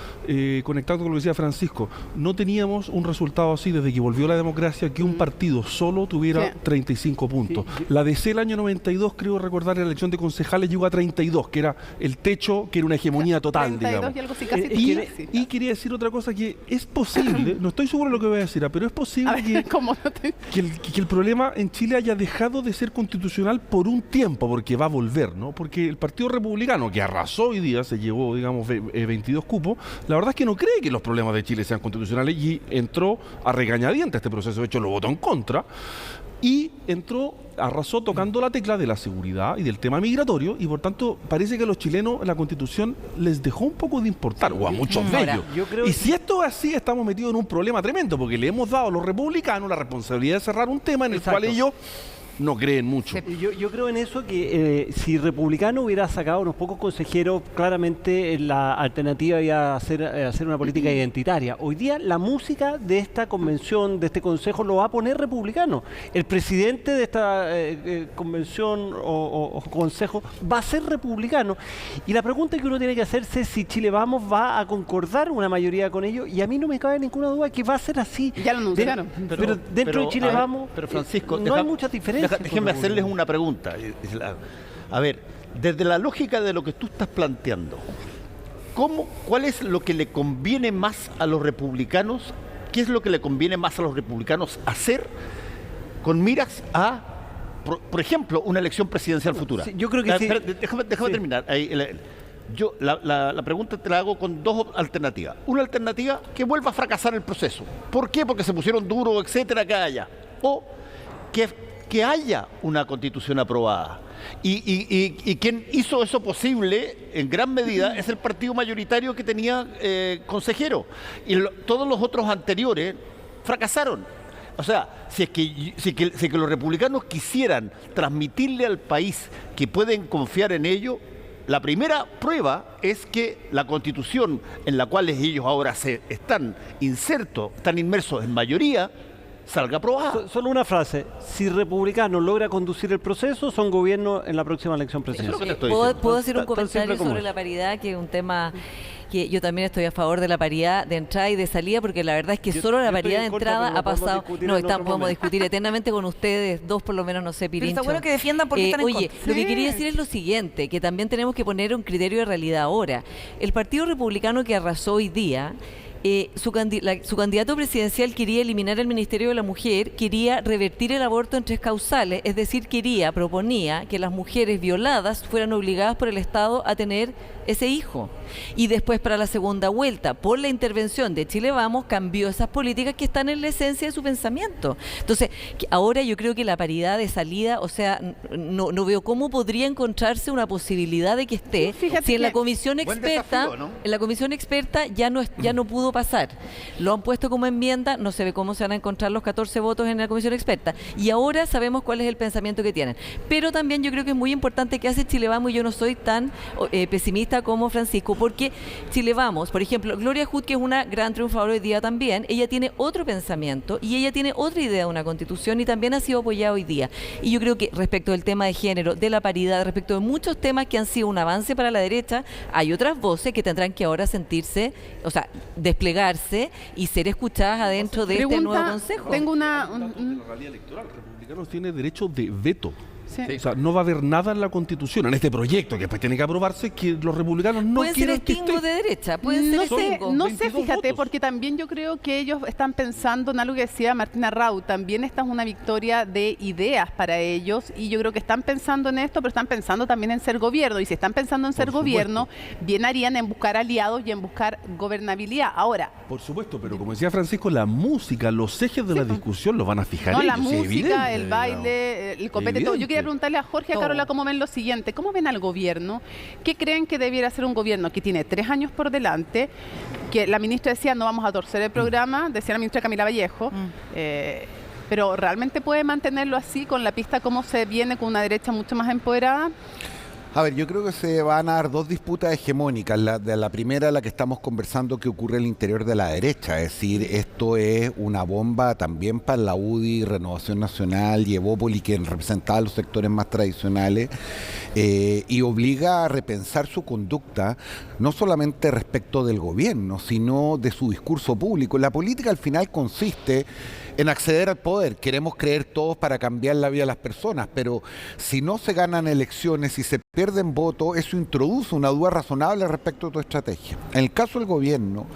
conectado con lo que decía Francisco. No teníamos un resultado así desde que volvió la democracia, que un partido solo tuviera Sí. 35 puntos. La DC el año 92, creo recordar, en la elección de concejales llegó a 32, que era el techo, que era una hegemonía total, 32 digamos. y algo así, casi Y, 30, sí. y quería decir otra cosa, que es posible, no estoy seguro de lo que voy a decir, pero es posible A ver, ¿cómo no te... que el problema en Chile haya dejado de ser constitucional por un tiempo, porque va a volver, ¿no? Porque el Partido Republicano, que arrasó hoy día, se llevó, digamos, 22 cupos, la verdad es que no cree que los problemas de Chile sean constitucionales y entró a regañadientes a este proceso. De hecho, lo votó en contra y arrasó tocando la tecla de la seguridad y del tema migratorio, y por tanto parece que a los chilenos la Constitución les dejó un poco de importar, o a muchos de Ahora, ellos. yo creo Y que- si esto es así, estamos metidos en un problema tremendo, porque le hemos dado a los republicanos la responsabilidad de cerrar un tema en el Exacto. cual ellos no creen mucho. Yo creo en eso, que si Republicano hubiera sacado unos pocos consejeros, claramente la alternativa iba a hacer una política identitaria. Hoy día la música de esta convención, de este consejo, lo va a poner Republicano. El presidente de esta convención o consejo va a ser Republicano. Y la pregunta que uno tiene que hacerse es si Chile Vamos va a concordar una mayoría con ellos, y a mí no me cabe ninguna duda que va a ser así. Ya lo anunciaron. Pero dentro de Chile a ver, Vamos pero Francisco, no hay muchas diferencias. Déjeme hacerles una pregunta. A ver, desde la lógica de lo que tú estás planteando, ¿cuál es lo que le conviene más a los republicanos? ¿Qué es lo que le conviene más a los republicanos hacer con miras a, por ejemplo, una elección presidencial futura? Sí, yo creo que sí. Déjame terminar. Yo la pregunta te la hago con dos alternativas. Una alternativa, que vuelva a fracasar el proceso. ¿Por qué? Porque se pusieron duros, etcétera, que haya. O que haya una constitución aprobada. Y quien hizo eso posible, en gran medida, es el partido mayoritario que tenía consejero. Y todos los otros anteriores fracasaron. O sea, si es que los republicanos quisieran transmitirle al país que pueden confiar en ello, la primera prueba es que la constitución en la cual ellos ahora están inmersos en mayoría, salga aprobada. Solo una frase: si Republicano logra conducir el proceso, son gobierno en la próxima elección presidencial. ¿Puedo hacer un Tan simple comentario como sobre eso. la paridad, que es un tema que yo también estoy a favor de la paridad de entrada y de salida, porque la verdad es que solo la yo estoy paridad de en contra, entrada pero lo ha podemos pasado. discutir No, en otro podemos momento. discutir eternamente con ustedes, dos por lo menos, no sé, Pero Pirincho. está bueno que defiendan porque están en Oye, contra. lo que Sí. quería decir es lo siguiente, que también tenemos que poner un criterio de realidad ahora. El Partido Republicano que arrasó hoy día, su candidato presidencial quería eliminar el Ministerio de la Mujer, quería revertir el aborto en 3 causales, es decir, proponía que las mujeres violadas fueran obligadas por el Estado a tener ese hijo. Y después, para la segunda vuelta, por la intervención de Chile Vamos, cambió esas políticas que están en la esencia de su pensamiento. Entonces, ahora yo creo que la paridad de salida, o sea, no veo cómo podría encontrarse una posibilidad de que esté, Fíjate si en la que- comisión Buen experta, desafío, ¿no? en la comisión experta ya no pudo pasar. Lo han puesto como enmienda, no se ve cómo se van a encontrar los 14 votos en la comisión experta. Y ahora sabemos cuál es el pensamiento que tienen. Pero también yo creo que es muy importante que hace Chile Vamos, y yo no soy tan pesimista como Francisco, porque Chile Vamos, por ejemplo, Gloria Hood, que es una gran triunfadora hoy día también, ella tiene otro pensamiento y ella tiene otra idea de una constitución y también ha sido apoyada hoy día. Y yo creo que respecto del tema de género, de la paridad, respecto de muchos temas que han sido un avance para la derecha, hay otras voces que tendrán que ahora sentirse, o sea, desplegarse y ser escuchadas adentro de este nuevo consejo. Tengo una... La realidad electoral, republicanos tiene derecho de veto. O sea, no va a haber nada en la Constitución, en este proyecto que después tiene que aprobarse, que los republicanos no pueden quieren ser estingos de derecha, pueden ser estingos. No sé, fíjate, porque también yo creo que ellos están pensando en algo que decía Martina Raúl, también esta es una victoria de ideas para ellos, y yo creo que están pensando en esto, pero están pensando también en ser gobierno, y si están pensando en ser gobierno, bien harían en buscar aliados y en buscar gobernabilidad. Ahora, por supuesto, pero como decía Francisco, la música, los ejes de la discusión los van a fijar ellos. La música, el baile, el copete, todo. Yo quería preguntarle a Jorge y a Carola cómo ven lo siguiente. ¿Cómo ven al gobierno? ¿Qué creen que debiera ser un gobierno que tiene 3 años por delante? Que la ministra decía, no vamos a torcer el programa, decía la ministra Camila Vallejo, pero ¿realmente puede mantenerlo así con la pista cómo se viene con una derecha mucho más empoderada? A ver, yo creo que se van a dar 2 disputas hegemónicas. La primera, la que estamos conversando, que ocurre al interior de la derecha. Es decir, esto es una bomba también para la UDI, Renovación Nacional y Evópoli, que representaba a los sectores más tradicionales, y obliga a repensar su conducta, no solamente respecto del gobierno, sino de su discurso público. La política al final consiste en acceder al poder. Queremos creer todos para cambiar la vida de las personas, pero si no se ganan elecciones y se pierden votos, eso introduce una duda razonable respecto a tu estrategia. En el caso del gobierno,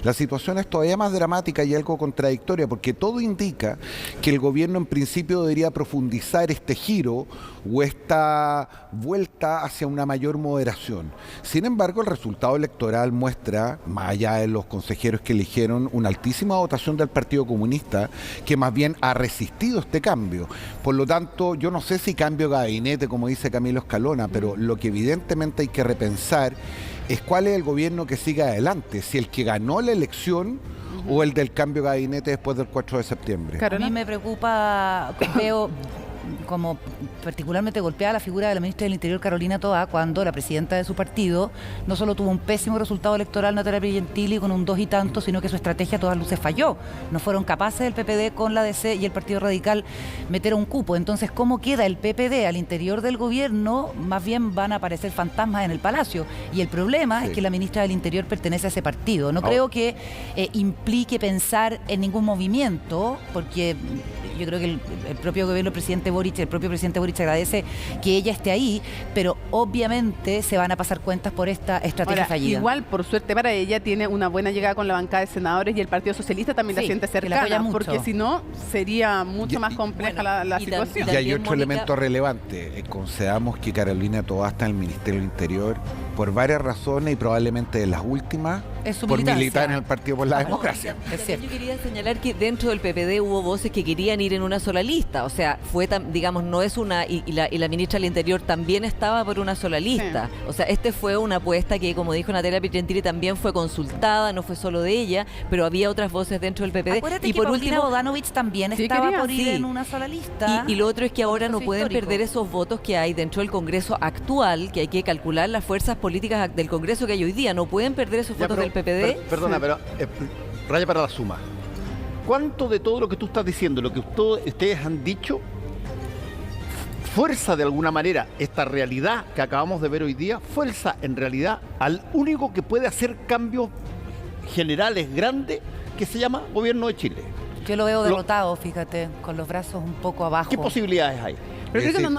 la situación es todavía más dramática y algo contradictoria, porque todo indica que el gobierno en principio debería profundizar este giro o esta vuelta hacia una mayor moderación. Sin embargo, el resultado electoral muestra, más allá de los consejeros que eligieron, una altísima votación del Partido Comunista, que más bien ha resistido este cambio. Por lo tanto, yo no sé si cambio de gabinete, como dice Camilo Escalona, pero lo que evidentemente hay que repensar es cuál es el gobierno que sigue adelante, si el que ganó la elección o el del cambio de gabinete después del 4 de septiembre. A mí me preocupa, veo como particularmente golpeada la figura de la ministra del Interior, Carolina Toá, cuando la presidenta de su partido no solo tuvo un pésimo resultado electoral, Natalia Pignatelli, con un 2 y tanto, sino que su estrategia a todas luces falló. No fueron capaces el PPD con la DC y el Partido Radical meter un cupo. Entonces, ¿cómo queda el PPD al interior del gobierno? Más bien van a aparecer fantasmas en el Palacio. Y el problema es que la ministra del Interior pertenece a ese partido. No creo que implique pensar en ningún movimiento, porque yo creo que el propio gobierno, el propio presidente Boric agradece que ella esté ahí, pero obviamente se van a pasar cuentas por esta estrategia fallida. Igual, por suerte para ella, tiene una buena llegada con la bancada de senadores y el Partido Socialista también la siente cercana, porque si no, sería mucho más compleja la situación. Y hay otro elemento relevante. Concedamos que Carolina Toá está en el Ministerio del Interior por varias razones y probablemente de las últimas por militar en el Partido por la Democracia. Yo quería señalar que dentro del PPD hubo voces que querían ir en una sola lista, o sea, fue digamos, no es una, y la ministra del Interior también estaba por una sola lista, o sea, fue una apuesta que, como dijo Natalia Pignatelli, también fue consultada, no fue solo de ella, pero había otras voces dentro del PPD. Acuérdate y por último, Bodanovich también estaba por ir en una sola lista. Y lo otro es que ahora no pueden perder esos votos que hay dentro del Congreso actual, que hay que calcular las fuerzas políticas del Congreso que hay hoy día, no pueden perder esos votos del PPD. Perdona, pero raya para la suma. ¿Cuánto de todo lo que tú estás diciendo, lo que ustedes han dicho, fuerza de alguna manera esta realidad que acabamos de ver hoy día, fuerza en realidad al único que puede hacer cambios generales grandes, que se llama Gobierno de Chile? Yo lo veo derrotado, fíjate, con los brazos un poco abajo. ¿Qué posibilidades hay? Pero creo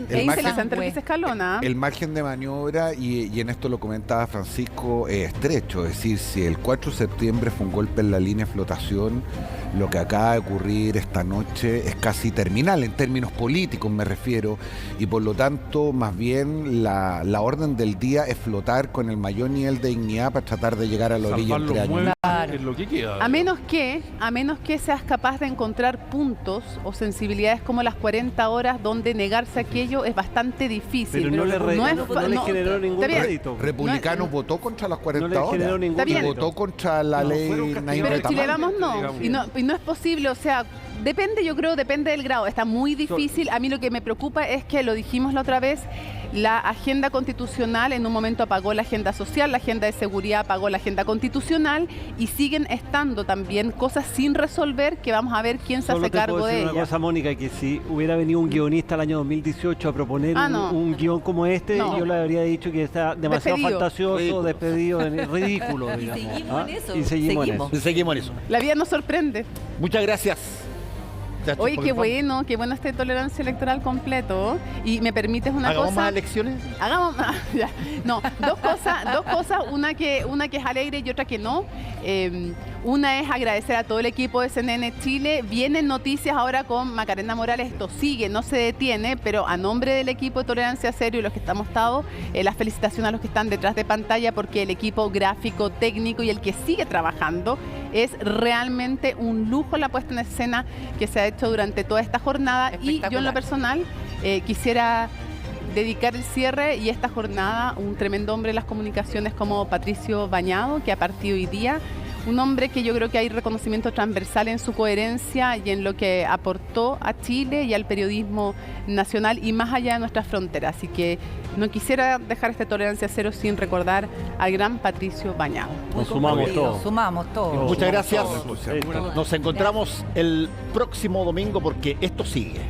que es interesante lo que dice Escalona. El margen de maniobra, y en esto lo comentaba Francisco, es estrecho. Es decir, si el 4 de septiembre fue un golpe en la línea de flotación, lo que acaba de ocurrir esta noche es casi terminal, en términos políticos me refiero, y por lo tanto, más bien, la orden del día es flotar con el mayor nivel de dignidad para tratar de llegar a la orilla entre años. Es lo que queda. A menos que seas capaz de encontrar puntos o sensibilidades como las 40 horas donde negarse aquello es bastante difícil. Pero no le generó ningún crédito. Republicano votó contra las 40 horas. Y votó contra la ley Naim Pero Chile Vamos no. Y no es posible, o sea, depende del grado. Está muy difícil. A mí lo que me preocupa es que, lo dijimos la otra vez, la agenda constitucional en un momento apagó la agenda social, la agenda de seguridad apagó la agenda constitucional, y siguen estando también cosas sin resolver que vamos a ver quién se hace cargo de ellas. Una cosa, Mónica, que si hubiera venido un guionista el año 2018 a proponer un guión como este, yo le habría dicho que está demasiado fantasioso, despedido, ridículo, digamos. Y seguimos en eso. Seguimos en eso. La vida nos sorprende. Muchas gracias. Oye, qué bueno este tolerancia electoral completo. Y me permites una ¿Hagamos cosa. más elecciones? Hagamos más. Ya. No, dos cosas, una que es alegre y otra que no. Una es agradecer a todo el equipo de CNN Chile. Vienen noticias ahora con Macarena Morales, esto sigue, no se detiene, pero a nombre del equipo de Tolerancia Cero y los que estamos las felicitaciones a los que están detrás de pantalla, porque el equipo gráfico, técnico y el que sigue trabajando es realmente un lujo la puesta en escena que se ha hecho durante toda esta jornada. Y yo en lo personal quisiera dedicar el cierre y esta jornada a un tremendo hombre de las comunicaciones como Patricio Bañado, que ha partido hoy día. Un hombre que yo creo que hay reconocimiento transversal en su coherencia y en lo que aportó a Chile y al periodismo nacional y más allá de nuestras fronteras. Así que no quisiera dejar este Tolerancia Cero sin recordar al gran Patricio Bañado. Nos sumamos todos. Sumamos todos. Muchas gracias. Todos. Nos encontramos el próximo domingo porque esto sigue.